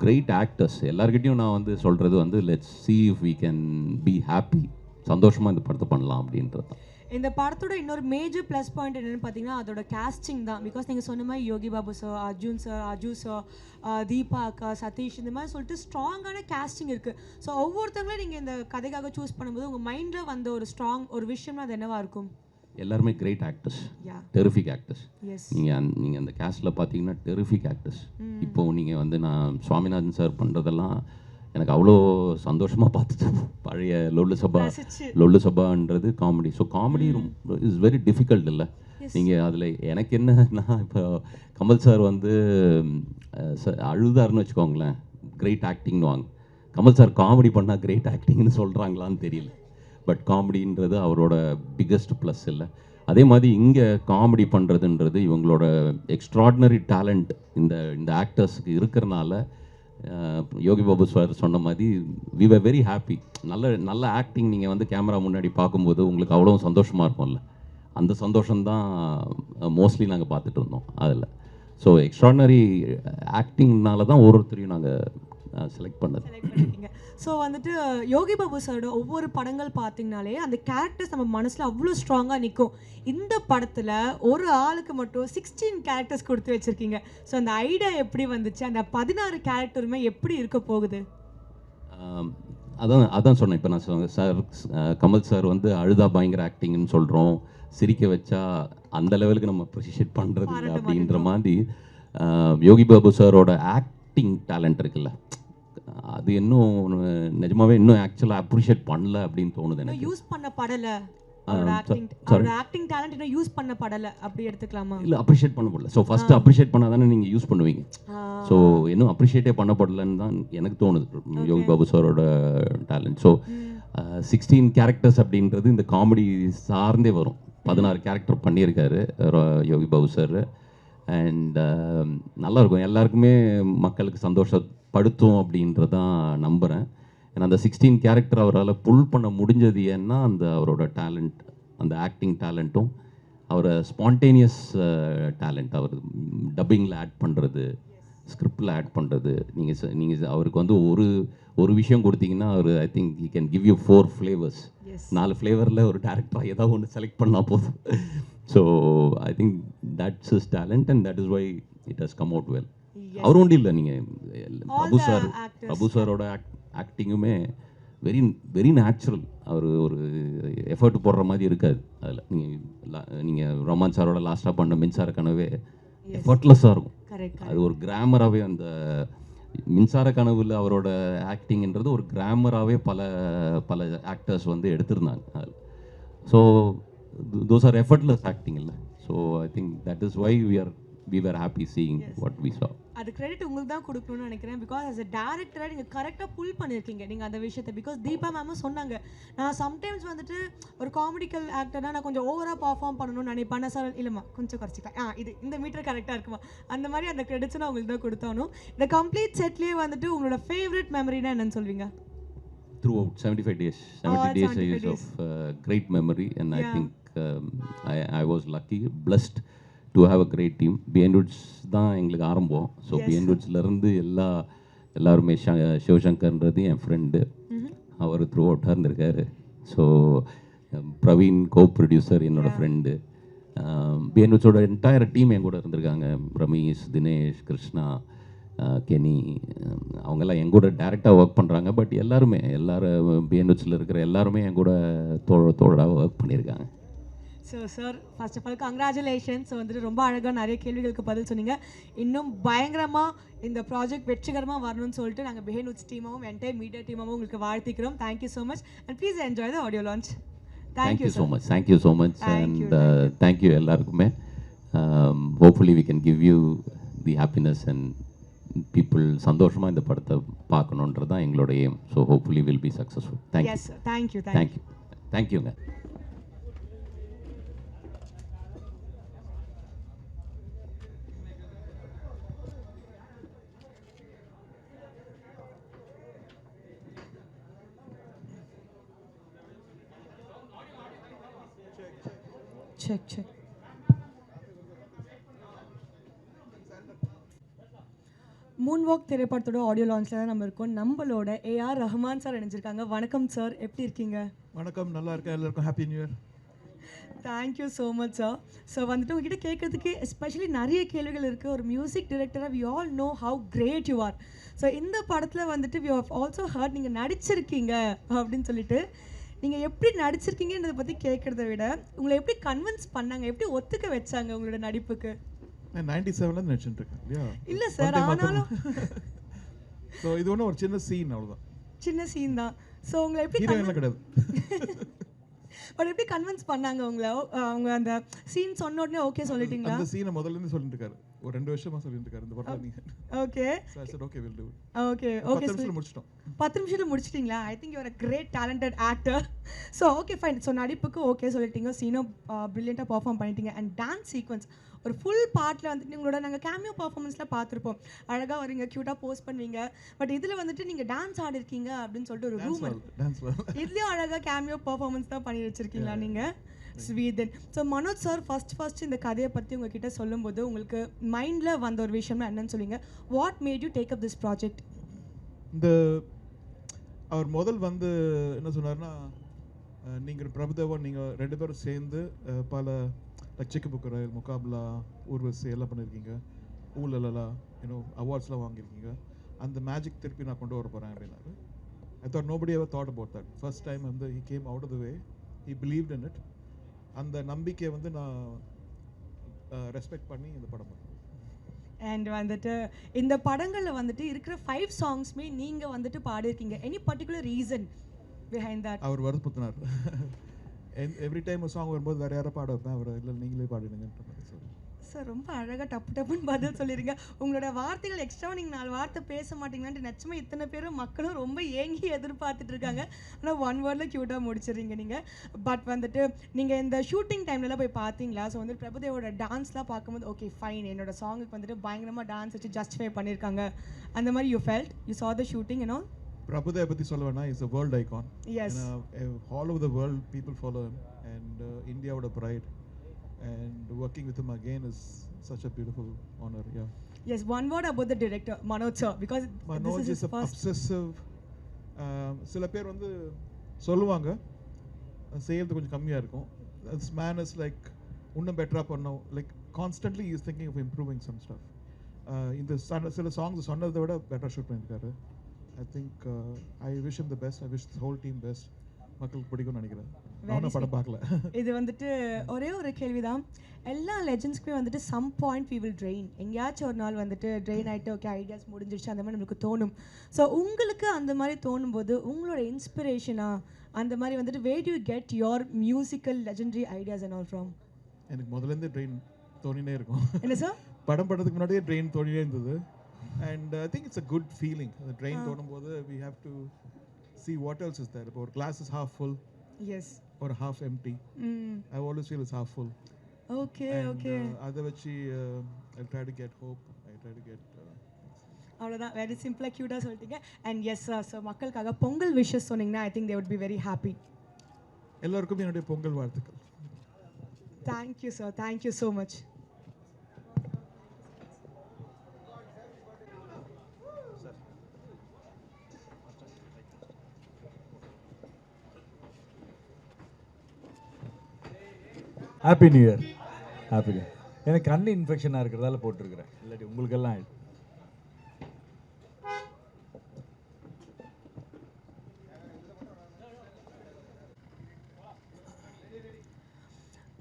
கிரேட் ஆக்டர்ஸ். எல்லார்கிட்டையும் நான் வந்து சொல்கிறது வந்து let's see if we can be happy, சந்தோஷமாக இந்த படத்தை பண்ணலாம் அப்படின்றது தான். இந்த படத்தோட இன்னொரு மேஜர் ப்ளஸ் பாயிண்ட் என்னென்னு பார்த்தீங்கன்னா அதோட கேஸ்டிங் தான். பிகாஸ் நீங்கள் சொன்ன மாதிரி Yogi Babu sir, Arjun sir, Aju sir, Deepa அக்கா, சதீஷ், இந்த மாதிரி சொல்லிட்டு ஸ்ட்ராங்கான கேஸ்டிங் இருக்குது. ஸோ ஒவ்வொருத்தங்களும் நீங்கள் இந்த கதைக்காக சூஸ் பண்ணும்போது உங்கள் மைண்டில் வந்த ஒரு விஷயம்னா அது என்னவா இருக்கும்? எல்லாருமே கிரேட் ஆக்டர்ஸ், டெரிஃபிக் ஆக்டர்ஸ். நீங்கள் அந்த கேஸ்டில் பார்த்தீங்கன்னா டெரிஃபிக் ஆக்டர்ஸ். இப்போது நீங்கள் வந்து நான் சுவாமிநாதன் சார் பண்ணுறதெல்லாம் எனக்கு அவ்வளோ சந்தோஷமாக பார்த்துட்டு, பழைய லொல்லு சபான்றது comedy. So comedy is very difficult இல்லை. நீங்கள் அதில் எனக்கு என்னன்னா, இப்போ கமல் சார் வந்து அழுதாருன்னு வச்சுக்கோங்களேன், கிரேட் ஆக்டிங்னு வாங்க. கமல் சார் காமெடி பண்ணால் கிரேட் ஆக்டிங்னு சொல்கிறாங்களான்னு தெரியல. பட் காமெடின்றது அவரோட பிக்கஸ்ட் ப்ளஸ் இல்லை. அதே மாதிரி இங்கே காமெடி பண்ணுறதுன்றது இவங்களோட எக்ஸ்ட்ராடினரி டேலண்ட் இந்த ஆக்டர்ஸுக்கு இருக்கிறனால, யோகி பாபு சார் சொன்ன மாதிரி வி வர் வெரி ஹாப்பி. நல்ல ஆக்டிங் நீங்கள் வந்து கேமரா முன்னாடி பார்க்கும்போது உங்களுக்கு அவ்வளோ சந்தோஷமாக இருக்கும்ல, அந்த சந்தோஷம்தான் மோஸ்ட்லி நாங்கள் பார்த்துட்டு இருந்தோம் அதில். ஸோ எக்ஸ்ட்ராடினரி ஆக்டிங்னால தான் ஒவ்வொருத்தரையும் நாங்கள் செலக்ட் பண்ணது. ஸோ வந்துட்டு யோகி பாபு சாரோட ஒவ்வொரு படங்கள் பார்த்தீங்கனாலே அந்த கேரக்டர்ஸ் நம்ம மனசில் அவ்வளோ ஸ்ட்ராங்காக நிற்கும். இந்த படத்தில் ஒரு ஆளுக்கு மட்டும் 16 கேரக்டர்ஸ் கொடுத்து வச்சுருக்கீங்க. ஸோ அந்த ஐடியா எப்படி வந்துச்சு? அந்த 16 கேரக்டருமே எப்படி இருக்க போகுது? அதான் சொன்னேன். இப்போ நான் சார், கமல் சார் வந்து அழுதா பயங்கர ஆக்டிங்னு சொல்கிறோம், சிரிக்க வச்சா அந்த லெவலுக்கு நம்ம அப்ரிஷியேட் பண்ணுறது இல்லை அப்படின்ற மாதிரி யோகி பாபு சாரோட ஆக்டிங் டேலண்ட் இருக்குல்ல, அது இன்னும் நிஜமாவே இன்னும் ஆக்சுவலாக அப்ரிஷியேட் பண்ணல அப்படின்னு தோணுது எனக்கு. யூஸ் பண்ண படலை, ஆக்டிங் டேலண்ட் இன்னும் யூஸ் பண்ண படலை அப்படி எடுத்துக்கலாமா? இல்லை, அப்ரிஷியேட் பண்ணப்படல. ஸோ ஃபஸ்ட்டு அப்ரிஷியேட் பண்ணால் தானே நீங்கள் யூஸ் பண்ணுவீங்க. ஸோ இன்னும் அப்ரிஷியேட்டே பண்ணப்படலன்னு தான் எனக்கு தோணுது யோகி பாபு சாரோட டேலண்ட். ஸோ 16 கேரக்டர்ஸ் அப்படின்றது இந்த காமெடி சார்ந்தே வரும். 16 கேரக்டர் பண்ணியிருக்காரு யோகி பாபு சார். அண்ட் நல்லாயிருக்கும், எல்லாருக்குமே மக்களுக்கு சந்தோஷப்படுத்தும் அப்படின்றதான் நம்புகிறேன். ஏன்னா அந்த 16 கேரக்டர் அவரால் புல் பண்ண முடிஞ்சது ஏன்னா அந்த அவரோட டேலண்ட், அந்த ஆக்டிங் டேலண்ட்டும் அவரை ஸ்பான்டேனியஸ் டேலண்ட், அவர் டப்பிங்கில் ஆட் பண்ணுறது, ஸ்கிரிப்டில் ஆட் பண்ணுறது. நீங்கள் அவருக்கு வந்து ஒரு விஷயம் கொடுத்தீங்கன்னா அவர் I think he can give you 4 flavours. 4 ஃப்ளேவரில் ஒரு டேரக்டராக ஏதாவது ஒன்று செலக்ட் பண்ணால் போதும். So I think that's his talent and that is why it has come out well. அவர் ஒன்றும் இல்லை, நீங்கள் பிரபு சாரோட ஆக்டிங்குமே வெரி வெரி நேச்சுரல். அவர் ஒரு எஃபர்ட் போடுற மாதிரி இருக்காது அதில். நீங்கள் ரொமான் சாரோட லாஸ்ட்டாக பண்ண மின்சார கனவே எஃபர்ட்லெஸ்ஸாக இருக்கும். அது ஒரு கிராமராகவே, அந்த மின்சார கனவில் அவரோட ஆக்டிங்ன்றது ஒரு கிராமராகவே பல ஆக்டர்ஸ் வந்து எடுத்திருந்தாங்க அதில். So those are effortless acting இல்லை. So I think that is why we were happy seeing what we saw. அது கிரெடிட் உங்களுக்கு தான் கொடுக்கணும்னு நினைக்கிறேன். பிகாஸ் as a director நீங்கள் கரெக்டாக புல் பண்ணியிருக்கீங்க நீங்கள் அந்த விஷயத்தை. பிகாஸ் தீபா மேமும் சொன்னாங்க, நான் சம்டைம்ஸ் வந்துட்டு ஒரு காமெடிக்கல் ஆக்டர்னா நான் கொஞ்சம் ஓவராக பர்ஃபார்ம் பண்ணணும்னு நினைப்பேன் சார். இல்லைம்மா கொஞ்சம் குறைச்சிக்கலாம், இந்த மீட்டர் கரெக்டாக இருக்குமா, அந்த மாதிரி அந்த கிரெடிட்ஸ் நான் உங்களுக்கு தான் கொடுத்தானும். இந்த கம்ப்ளீட் செட்லேயே வந்துட்டு உங்களோட ஃபேவரட் மெமரினா என்னன்னு சொல்வீங்க? Throughout 75 days, 70 days of great memory, and I think I was lucky, blessed to have a great team. Behind Woods தான் எங்களுக்கு ஆரம்பம். ஸோ Behind Woodsலேருந்து எல்லாருமே சிவசங்கர்ன்றது என் ஃப்ரெண்டு, அவர் த்ரூ அவுட்டாக இருந்திருக்காரு. ஸோ பிரவீன் கோ ப்ரொடியூசர் என்னோட ஃப்ரெண்டு. Behind Woodsோட என்டையர் டீம் என் கூட இருந்திருக்காங்க. ரமேஷ், தினேஷ், கிருஷ்ணா, கெனி, அவங்கெல்லாம் என் கூட டேரெக்டாக ஒர்க் பண்ணுறாங்க. பட் எல்லாரும் Behind Woodsல இருக்கிற எல்லாருமே என் கூட தோழராக ஒர்க் பண்ணியிருக்காங்க. So sir first of all congratulations. வந்துட்டு ரொம்ப அழகாக நிறைய கேள்விகளுக்கு பதில் சொன்னீங்க. இன்னும் பயங்கரமாக இந்த ப்ராஜெக்ட் வெற்றிகரமாக வரணும்னு சொல்லிட்டு நாங்கள் Behind Woods டீமாகவும் என்டையர் மீடியா டீமாகவும் உங்களுக்கு வாழ்த்திக்கிறோம். Thank you so much and please enjoy the audio launch. Thank you so much. Thank you so much and thank you எல்லாருக்குமே. Hopefully we can give you the happiness and people சந்தோஷமாக இந்த படத்தை பார்க்கணுன்றது தான் எங்களோட aim. So hopefully will be successful. Thank you. Thank you. Thank you. தேங்க்யூங்க. செக் மூன்வாக் திரைப்படத்தோட ஆடியோ லான்ச்சில் தான் நம்ம இருக்கோம். நம்மளோட ஏஆர் ரஹ்மான் சார் இணைஞ்சிருக்காங்க. வணக்கம் சார், எப்படி இருக்கீங்க? வணக்கம், நல்லா இருக்கேன். எல்லாருக்கும் happy new year. Thank you so much sir. So வந்துட்டு உங்ககிட்ட கேட்கறதுக்கு எஸ்பெஷலி நிறைய கேள்விகள் இருக்குது. ஒரு மியூசிக் டிரெக்டராக we all know how great you are. So இந்த படத்தில் வந்துட்டு வி ஹவ் ஆல்சோ ஹர்ட் நீங்கள் நடிச்சிருக்கீங்க அப்படின்னு சொல்லிட்டு. நீங்கள் எப்படி நடிச்சிருக்கீங்கன்றதை பற்றி கேட்குறத விட உங்களை எப்படி கன்வின்ஸ் பண்ணாங்க, எப்படி ஒத்துக்க வச்சாங்க உங்களோட நடிப்புக்கு? 97ல நடிச்சுட்டு இருக்கேன் இல்லையா? இல்லை சார், ஆனாலும் ஸோ இது ஒன்றும் ஒரு சின்ன சீன், அவ்வளோதான். சின்ன சீன் தான். ஸோ உங்களை எப்படி கிடையாது பட் எப்படி கன்வின்ஸ் பண்ணாங்க உங்களை? அவங்க அந்த சீன் சொன்ன உடனே ஓகே சொல்லிட்டீங்களா? அந்த சீனை முதல்ல இருந்து சொல்லிட்டு இருக்காரு, ஒரு 2 வருஷமா சொல்லிட்டு இருக்காரு இந்த படத்துல. நீங்க okay okay will do okay 10 நிமிஷத்துல முடிச்சிட்டோம். 10 நிமிஷத்துல முடிச்சிட்டீங்களா? I think you are a great talented actor. So okay fine. So நடிப்புக்கு ஓகே சொல்லிட்டீங்க, சீனும் ப்ரில்லியண்ட்டாக பர்ஃபார்ம் பண்ணிட்டீங்க. அண்ட் டான்ஸ் சீக்வன்ஸ் ஒரு ஃபுல் பார்ட்டில் வந்துட்டு உங்களோட நாங்கள் கேமியோ பர்ஃபார்மன்ஸில் பார்த்துருப்போம். அழகாக வரீங்க, க்யூட்டாக போஸ்ட் பண்ணுவீங்க. பட் இதில் வந்துட்டு நீங்கள் டான்ஸ் ஆடிருக்கீங்க அப்படின்னு சொல்லிட்டு ஒரு ரூமர். இதுலேயும் அழகாக கேமியோ பர்ஃபார்மன்ஸ் தான் பண்ணி வச்சுருக்கீங்களா நீங்கள்? ஸ்வீதன். ஸோ மனோஜ் சார் ஃபர்ஸ்ட் இந்த கதையை பற்றி உங்ககிட்ட சொல்லும்போது உங்களுக்கு மைண்டில் வந்த ஒரு விஷயம்னா என்னன்னு சொல்லுங்க. What made you take up this project? இந்த அவர் முதல் வந்து என்ன சொன்னார்னா, நீங்கள் பிரபுதேவன் நீங்கள் 2 பேரும் சேர்ந்து பல சிக்கு புக்கு ரயில், முகாப்லா, ஊர்வசி எல்லாம் பண்ணியிருக்கீங்க, ஊழலா அவார்ட்ஸ்லாம் வாங்கியிருக்கீங்க. அந்த மேஜிக் திருப்பி நான் கொண்டு வர போகிறேன் அப்படின்னாரு. I thought nobody ever thought about that. First time வந்து he came out of the way, he believed in it. அந்த நம்பிக்கையை வந்து நான் ரெஸ்பெக்ட் பண்ணி இந்த படம் பண்ணேன். அண்ட் வந்துட்டு இந்த படங்களில் வந்துட்டு இருக்கிற 5 சாங்ஸ்மே நீங்கள் வந்துட்டு பாடியிருக்கீங்க. Any particular reason behind that? அவர் வருத்தப்பட்டினார். எவ்ரி டைம் ஒரு சாங் வரும்போது வேறு யாரை பாட வைப்பேன், அவர் இல்லை நீங்களே பாடிடுங்கன்ற மாதிரி சொல்லி. சார் ரொம்ப அழகாக டப்புன்னு பதில் சொல்லிடுங்க. உங்களோட வார்த்தைகள் எக்ஸ்ட்ராவாக நீங்கள் 4 வார்த்தை பேச மாட்டீங்களான்ட்டு நிச்சயமாக இத்தனை பேரும் மக்களும் ரொம்ப ஏங்கி எதிர்பார்த்துட்டு இருக்காங்க. ஆனால் 1 வேர்டில் க்யூட்டாக முடிச்சிடுறீங்க நீங்கள். பட் வந்துட்டு நீங்கள் இந்த ஷூட்டிங் டைம்லலாம் போய் பார்த்தீங்களா? ஸோ வந்து பிரபுதேவோட டான்ஸ்லாம் பார்க்கும்போது ஓகே ஃபைன், என்னோட சாங்குக்கு வந்துட்டு பயங்கரமாக டான்ஸ் வச்சு ஜஸ்டிஃபை பண்ணியிருக்காங்க அந்த மாதிரி you felt you saw the shooting and all? Prabhudev பற்றி சொல்ல வேணா, is a world icon. Yes. All over the world people follow him, and Indiaவோட pride, and working with him again is such a beautiful honor. Yeah. Yes, one word about the director Manoj sir, because Manoj this is is his first. obsessive. சில பேர் வந்து சொல்லுவாங்க செய்யறது கொஞ்சம் கம்மியாக இருக்கும். This man is like இன்னும் பெட்டராக பண்ணோம், like constantly is thinking of improving some stuff. இந்த சில சாங்ஸ் சொன்னதை விட பெட்டராக ஷூட் பண்ணியிருக்காரு. I think I wish him the best. I wish the whole team best. மக்களுக்கு பிடிக்கும்னு நினைக்கிறேன். நானும் படம் பார்க்கல. இது வந்துட்டு ஒரே ஒரு கேள்விதான். எல்லா லெஜெண்ட்ஸ்க்குமே வந்துட்டு some point we will train, எங்கேயாச்சும் ஒரு நாள் வந்துட்டு ட்ரெயின் ஆகிட்டு ஓகே ஐடியாஸ் முடிஞ்சிருச்சு அந்த மாதிரி நம்மளுக்கு தோணும். ஸோ உங்களுக்கு அந்த மாதிரி தோணும் போது உங்களோட இன்ஸ்பிரேஷனாக அந்த மாதிரி வந்துட்டு where to get your musical legendary ideas and all from? எனக்கு முதல்லேருந்து ட்ரெயின் தோணினே இருக்கும். என்ன சார்? படம் படத்துக்கு முன்னாடியே ட்ரெயின் தோணினே இருந்தது. And I think it's a good feeling. அந்த ட்ரெயின் தோணும் போது we have to see what else is there. Or glass is half full, yes, or half empty. I always feel it's half full. Okay. And, okay, அதை வச்சு I try to get hope. I try to get அவ்வளோதான். வெரி சிம்பிளாக க்யூட்டாக சொல்லிட்டீங்க. அண்ட் எஸ் சார், ஸோ மக்களுக்காக பொங்கல் விஷஸ் சொன்னீங்கன்னா I think they would be very happy. எல்லாருக்கும் என்னுடைய பொங்கல் வாழ்த்துக்கள். Thank you sir, thank you so much. Happy new year. Happy new year. எனக்கு கண் இன்ஃபெக்ஷனாக இருக்கிறதால போட்டிருக்கிறேன், இல்லாட்டி உங்களுக்கெல்லாம் ஆயிடும்.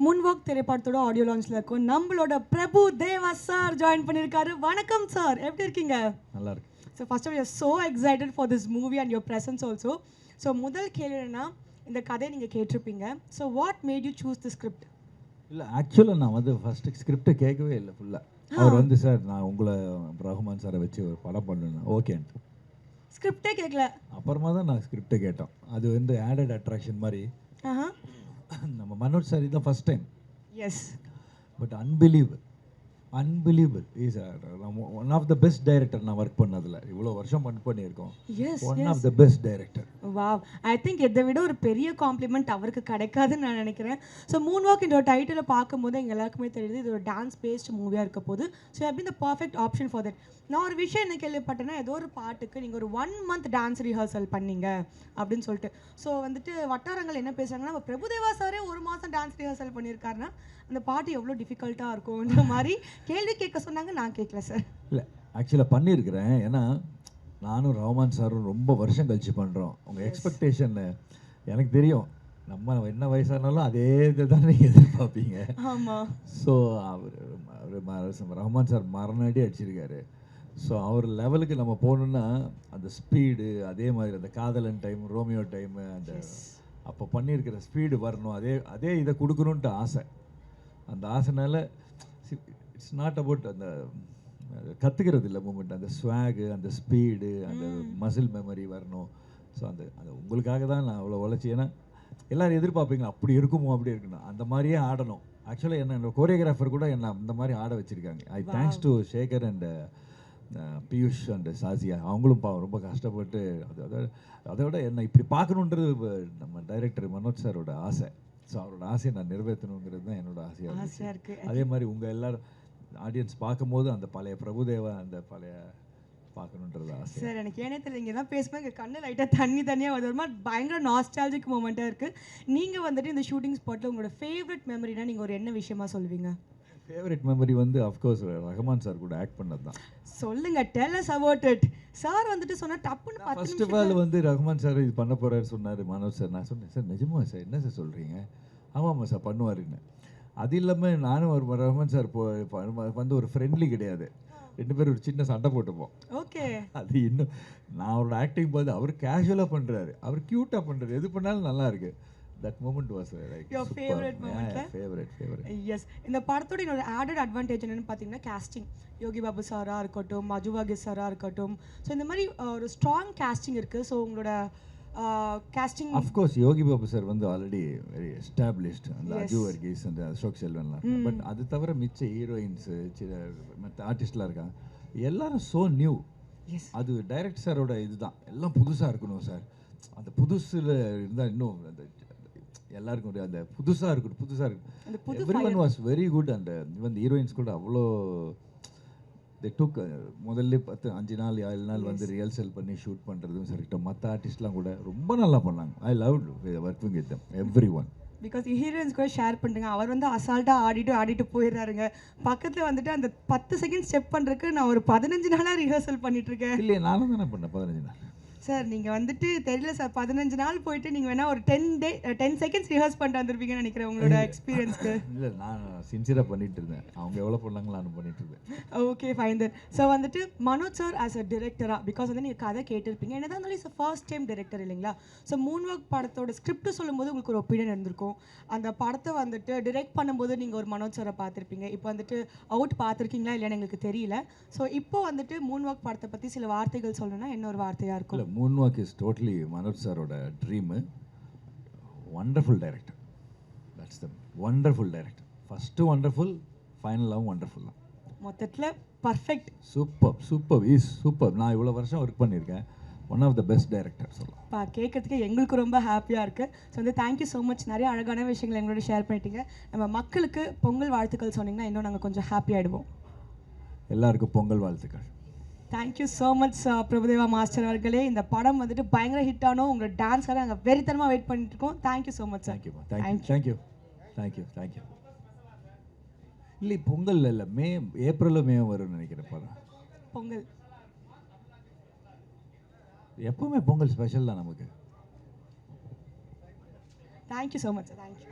முன்வாக் திரைப்படத்தோட ஆடியோ லான்ச்சில் இருக்கும் நம்மளோட பிரபு தேவா சார் ஜாயின் பண்ணியிருக்காரு. வணக்கம் சார், எப்படி இருக்கீங்க? நல்லா இருக்கு. So first of you so excited for this movie and your presence also. So முதல் கேள்வினா இந்த கதையை நீங்கள் கேட்டிருப்பீங்க. So what made you choose the script? இல்லை ஆக்சுவலாக நான் வந்து ஃபஸ்ட்டு ஸ்கிரிப்டை கேட்கவே இல்லை ஃபுல்லாக. அவர் வந்து சார் நான் உங்களை ரஹ்மான் சாரை வச்சு ஒரு படம் பண்ணணும் ஓகேன்ட்டு. ஸ்கிரிப்டே கேட்கல. அப்புறமா தான் நான் ஸ்கிரிப்டை கேட்டோம். அது வந்து ஆடட் அட்ராக்ஷன் மாதிரி. நம்ம மனோஜ் சார் இதுதான் first time. Yes. But unbelievable is one of the best director நான் ஒர்க் பண்ணதில். இவ்வளோ வருஷம் ஒர்க் பண்ணியிருக்கோம். One of the best director. Wow, I think இதை விட ஒரு பெரிய காம்ப்ளிமெண்ட் அவருக்கு கிடைக்காதுன்னு நான் நினைக்கிறேன். ஸோ மூன்வாக் இந்த டைட்டிலை பார்க்கும்போது எங்கள் எல்லாருக்குமே தெரியுது இது ஒரு டான்ஸ் பேஸ்ட் மூவியாக இருக்க போது. So have been the perfect option for that. நான் ஒரு விஷயம் என்ன கேள்விப்பட்டேன்னா, ஏதோ ஒரு பாட்டுக்கு நீங்கள் ஒரு 1 month டான்ஸ் ரிஹர்சல் பண்ணீங்க அப்படின்னு சொல்லிட்டு. ஸோ வந்துட்டு வட்டாரங்கள் என்ன பேசுகிறாங்கன்னா, நம்ம பிரபுதேவா சாரே 1 மாதம் டான்ஸ் ரிஹர்சல் பண்ணியிருக்காருன்னா அந்த பாட்டு எவ்வளோ டிஃபிகல்ட்டாக இருக்கும்ன்ற மாதிரி கேள்வி கேட்க சொன்னாங்க. நான் கேட்கல சார். இல்லை ஆக்சுவலாக பண்ணியிருக்கிறேன். ஏன்னா நானும் ரஹ்மான் சாரும் ரொம்ப வருஷம் கழிச்சு பண்ணுறோம். உங்கள் எக்ஸ்பெக்டேஷன் எனக்கு தெரியும். நம்ம என்ன வயசானாலும் அதே இதை தான் நீங்கள் எதிர்பார்ப்பீங்க. ஆமாம். ஸோ அவர் ரஹ்மான் சார் மரணடி அடிச்சிருக்காரு. ஸோ அவர் லெவலுக்கு நம்ம போகணுன்னா அந்த ஸ்பீடு, அதே மாதிரி அந்த காதலன் டைம், ரோமியோ டைமு, அந்த அப்போ பண்ணியிருக்கிற ஸ்பீடு வரணும். அதே இதை கொடுக்கணுன்ட்டு ஆசை. அந்த ஆசைனால இட்ஸ் நாட் அபவுட் அந்த கற்றுக்கிறது இல்லை மூமெண்ட், அந்த ஸ்வாகு, அந்த ஸ்பீடு, அந்த மசில் மெமரி வரணும். ஸோ அந்த உங்களுக்காக தான் நான் அவ்வளோ உழைச்சி. ஏன்னா எல்லோரும் எதிர்பார்ப்பீங்க அப்படி இருக்குமோ அப்படி இருக்கணும், அந்த மாதிரியே ஆடணும். ஆக்சுவலாக என்னோட கோரியோகிராஃபர் கூட என்ன அந்த மாதிரி ஆட வச்சுருக்காங்க. I thanks to Shekhar and Piyush and Sasiya. அவங்களும் ரொம்ப கஷ்டப்பட்டு அதோட என்ன இப்படி பார்க்கணுன்றது நம்ம டைரக்டர் மனோஜ் சாரோட ஆசை. ஸோ அவரோட ஆசையை நான் நிறைவேற்றணுங்கிறது தான் என்னோட ஆசையாக இருக்குது. அதே மாதிரி உங்கள் எல்லோரும் ஆடியன்ஸ் பார்க்கும்போது அந்த பழைய பிரபுதேவா, அந்த பழைய பார்க்கணுன்றது ஆசை. சார் எனக்கு ஏனே தெரியல, இங்கே தான் பேசும்போது எங்கள் கண்ணு லைட்டாக தனியாக வருது. ஒரு மாதிரி பயங்கர நாஸ்டாலஜிக் மூமெண்ட்டாக இருக்குது. நீங்கள் வந்துட்டு இந்த ஷூட்டிங் ஸ்பாட்டில் உங்களோட ஃபேவரட் மெமரினா நீங்கள் ஒரு என்ன விஷயமா சொல்லுவீங்க? ஃபேவரட் மெமரி வந்து அஃப்கோர்ஸ் ரஹ்மான் சார் கூட ஆக்ட் பண்ணது தான். சொல்லுங்க, tell us about it. Sir வந்துட்டு சொன்னா டப்புன்னு 10 நிமிஷம். ஃபர்ஸ்ட் ஆஃப் ஆல் வந்து ரஹ்மான் சார் இது பண்ண போறாரு சொன்னார் மனோஜ் சார். நான் சொன்னேன் சார் நிஜமா சார் என்ன சார் சொல்கிறீங்க? ஆமாம் சார் பண்ணுவாருன்னு. அது இல்லாமல் நானும் ஒரு ரஹ்மான் சார் வந்து ஒரு ஃப்ரெண்ட்லி கிடையாது. 2 பேரும் ஒரு சின்ன சண்டை போட்டுப்போம். ஓகே. அது இன்னும் நான் அவரோட ஆக்டிங் பார்த்து அவர் கேஷுவலாக பண்ணுறாரு, அவர் க்யூட்டாக பண்ணுறாரு, எது பண்ணாலும் நல்லா இருக்குது. that moment was like Your superb. favorite moment, Yeah, favorite. Yes இந்த படத்தோட இன்னொரு ஆடட் அட்வான்டேஜ் என்னன்னு பார்த்தீங்கன்னா casting. யோகி பாபு சாரா இருக்கட்டும், மஜுவாகி சாரா இருக்கட்டும், ஸோ இந்த மாதிரி ஒரு ஸ்ட்ராங் casting இருக்குது. ஸோ உங்களோட casting Of course Yogi Babu sir வந்து ஆல்ரெடி வெரி எஸ்டாப்ளிஷ்ட் அந்த Yes. அஜு வர்கீஸ் அந்த அசோக் செல்வன்லாம் பட் அது தவிர மிச்ச ஹீரோயின்ஸ் மற்ற ஆர்டிஸ்ட்லாம் இருக்காங்க எல்லாரும் ஸோ நியூ. அது டைரக்ட் சாரோட இதுதான் எல்லாம் புதுசாக இருக்கணும் சார். அந்த புதுசில் இருந்தால் இன்னும் அந்த எல்லாருக்கும் ஒரு அந்த புதுசாக இருக்கணும். Every one was very good. And even heroines கூட அவ்வளோ தே டுக் முதல்ல 5 நாள் 7 நாள் வந்து ரிஹர்சல் பண்ணி ஷூட் பண்ணுறதும் சரிக்கிட்டோம். மற்ற ஆர்டிஸ்ட்லாம் கூட ரொம்ப நல்லா பண்ணாங்க. I love working with them every one. Because heroines கூட ஷேர் பண்ணுறேங்க. அவர் வந்து அசால்ட்டாக ஆடிட்டு போயிடுறாருங்க. பக்கத்தில் வந்துட்டு அந்த 10 செகண்ட் ஸ்டெப் பண்ணுறதுக்கு நான் ஒரு 15 நாளாக ரிஹர்சல் பண்ணிட்டுருக்கேன். இல்லையே நானும் தானே பண்ணேன் 15 நாள். சார் நீங்கள் வந்துட்டு தெரியல சார் 15 நாள் போயிட்டு நீங்கள் வேணால் ஒரு 10 செகண்ட்ஸ் ரிஹர்ஸ் பண்ணிட்டு வந்திருப்பீங்கன்னு நினைக்கிறேன் உங்களோட எக்ஸ்பீரியன்ஸ்க்கு. இல்லை நான் சின்சியராக பண்ணிட்டு இருந்தேன். அவங்க எவ்வளோ பண்ணாங்களோ நான் பண்ணிட்டு இருந்தேன். Okay fine then. ஸோ வந்துட்டு மனோஜ் சார் ஆஸ் அ டிரெக்டராக பிகாஸ் வந்து நீங்கள் கதை கேட்டிருப்பீங்க. என்னதான் இருந்தாலும் இஸ் ஃபர்ஸ்ட் டைம் டிரெக்டர் இல்லைங்களா? ஸோ மூன் ஒர்க் படத்தோட ஸ்கிரிப்ட் சொல்லும்போது உங்களுக்கு ஒரு ஒப்பீனியன் இருந்திருக்கும். அந்த படத்தை வந்துட்டு டிரெக்ட் பண்ணும்போது நீங்கள் ஒரு மனோஜ் சாரை பார்த்துருப்பீங்க. இப்போ வந்துட்டு அவுட் பார்த்துருக்கீங்களா இல்லைன்னு எங்களுக்கு தெரியல. ஸோ இப்போ வந்துட்டு மூன் ஒர்க் படத்தை பற்றி சில வார்த்தைகள் சொல்லணும்னா என்ன ஒரு வார்த்தையாக இருக்கும்? Moonwalk is totally Manoj சாரோட dream. Wonderful director. That's the wonderful director. First wonderful, ஃபைனலாகவும் வண்டர்ஃபுல் தான். மொத்தத்தில் பர்ஃபெக்ட். Super is super. நான் இவ்வளோ வருஷம் ஒர்க் பண்ணியிருக்கேன். One of the best director சொல்லலாம். கேட்கறதுக்கு எங்களுக்கு ரொம்ப ஹாப்பியாக இருக்குது. ஸோ வந்து தேங்க்யூ ஸோ மச். நிறைய அழகான விஷயங்கள் எங்களோட ஷேர் பண்ணிட்டீங்க. நம்ம மக்களுக்கு பொங்கல் வாழ்த்துக்கள் சொன்னீங்கன்னா இன்னும் நாங்கள் கொஞ்சம் ஹாப்பியாகிடுவோம். எல்லாருக்கும் பொங்கல் வாழ்த்துக்கள். Thank you so much Prabhudeva master அவர்களே. இந்த படம் வந்துட்டு பயங்கர ஹிட் ஆனோம். உங்களோட டான்ஸாக நாங்கள் வெறித்தனமாக வெயிட் பண்ணிட்டு இருக்கோம். Thank you so much sir. Thank you. இல்லை பொங்கல் இல்லை, ஏப்ரலில் மே வரும்னு நினைக்கிறேன் படம். பொங்கல் எப்பவுமே பொங்கல் ஸ்பெஷல் தான் நமக்கு. Thank you so much sir. Thank you.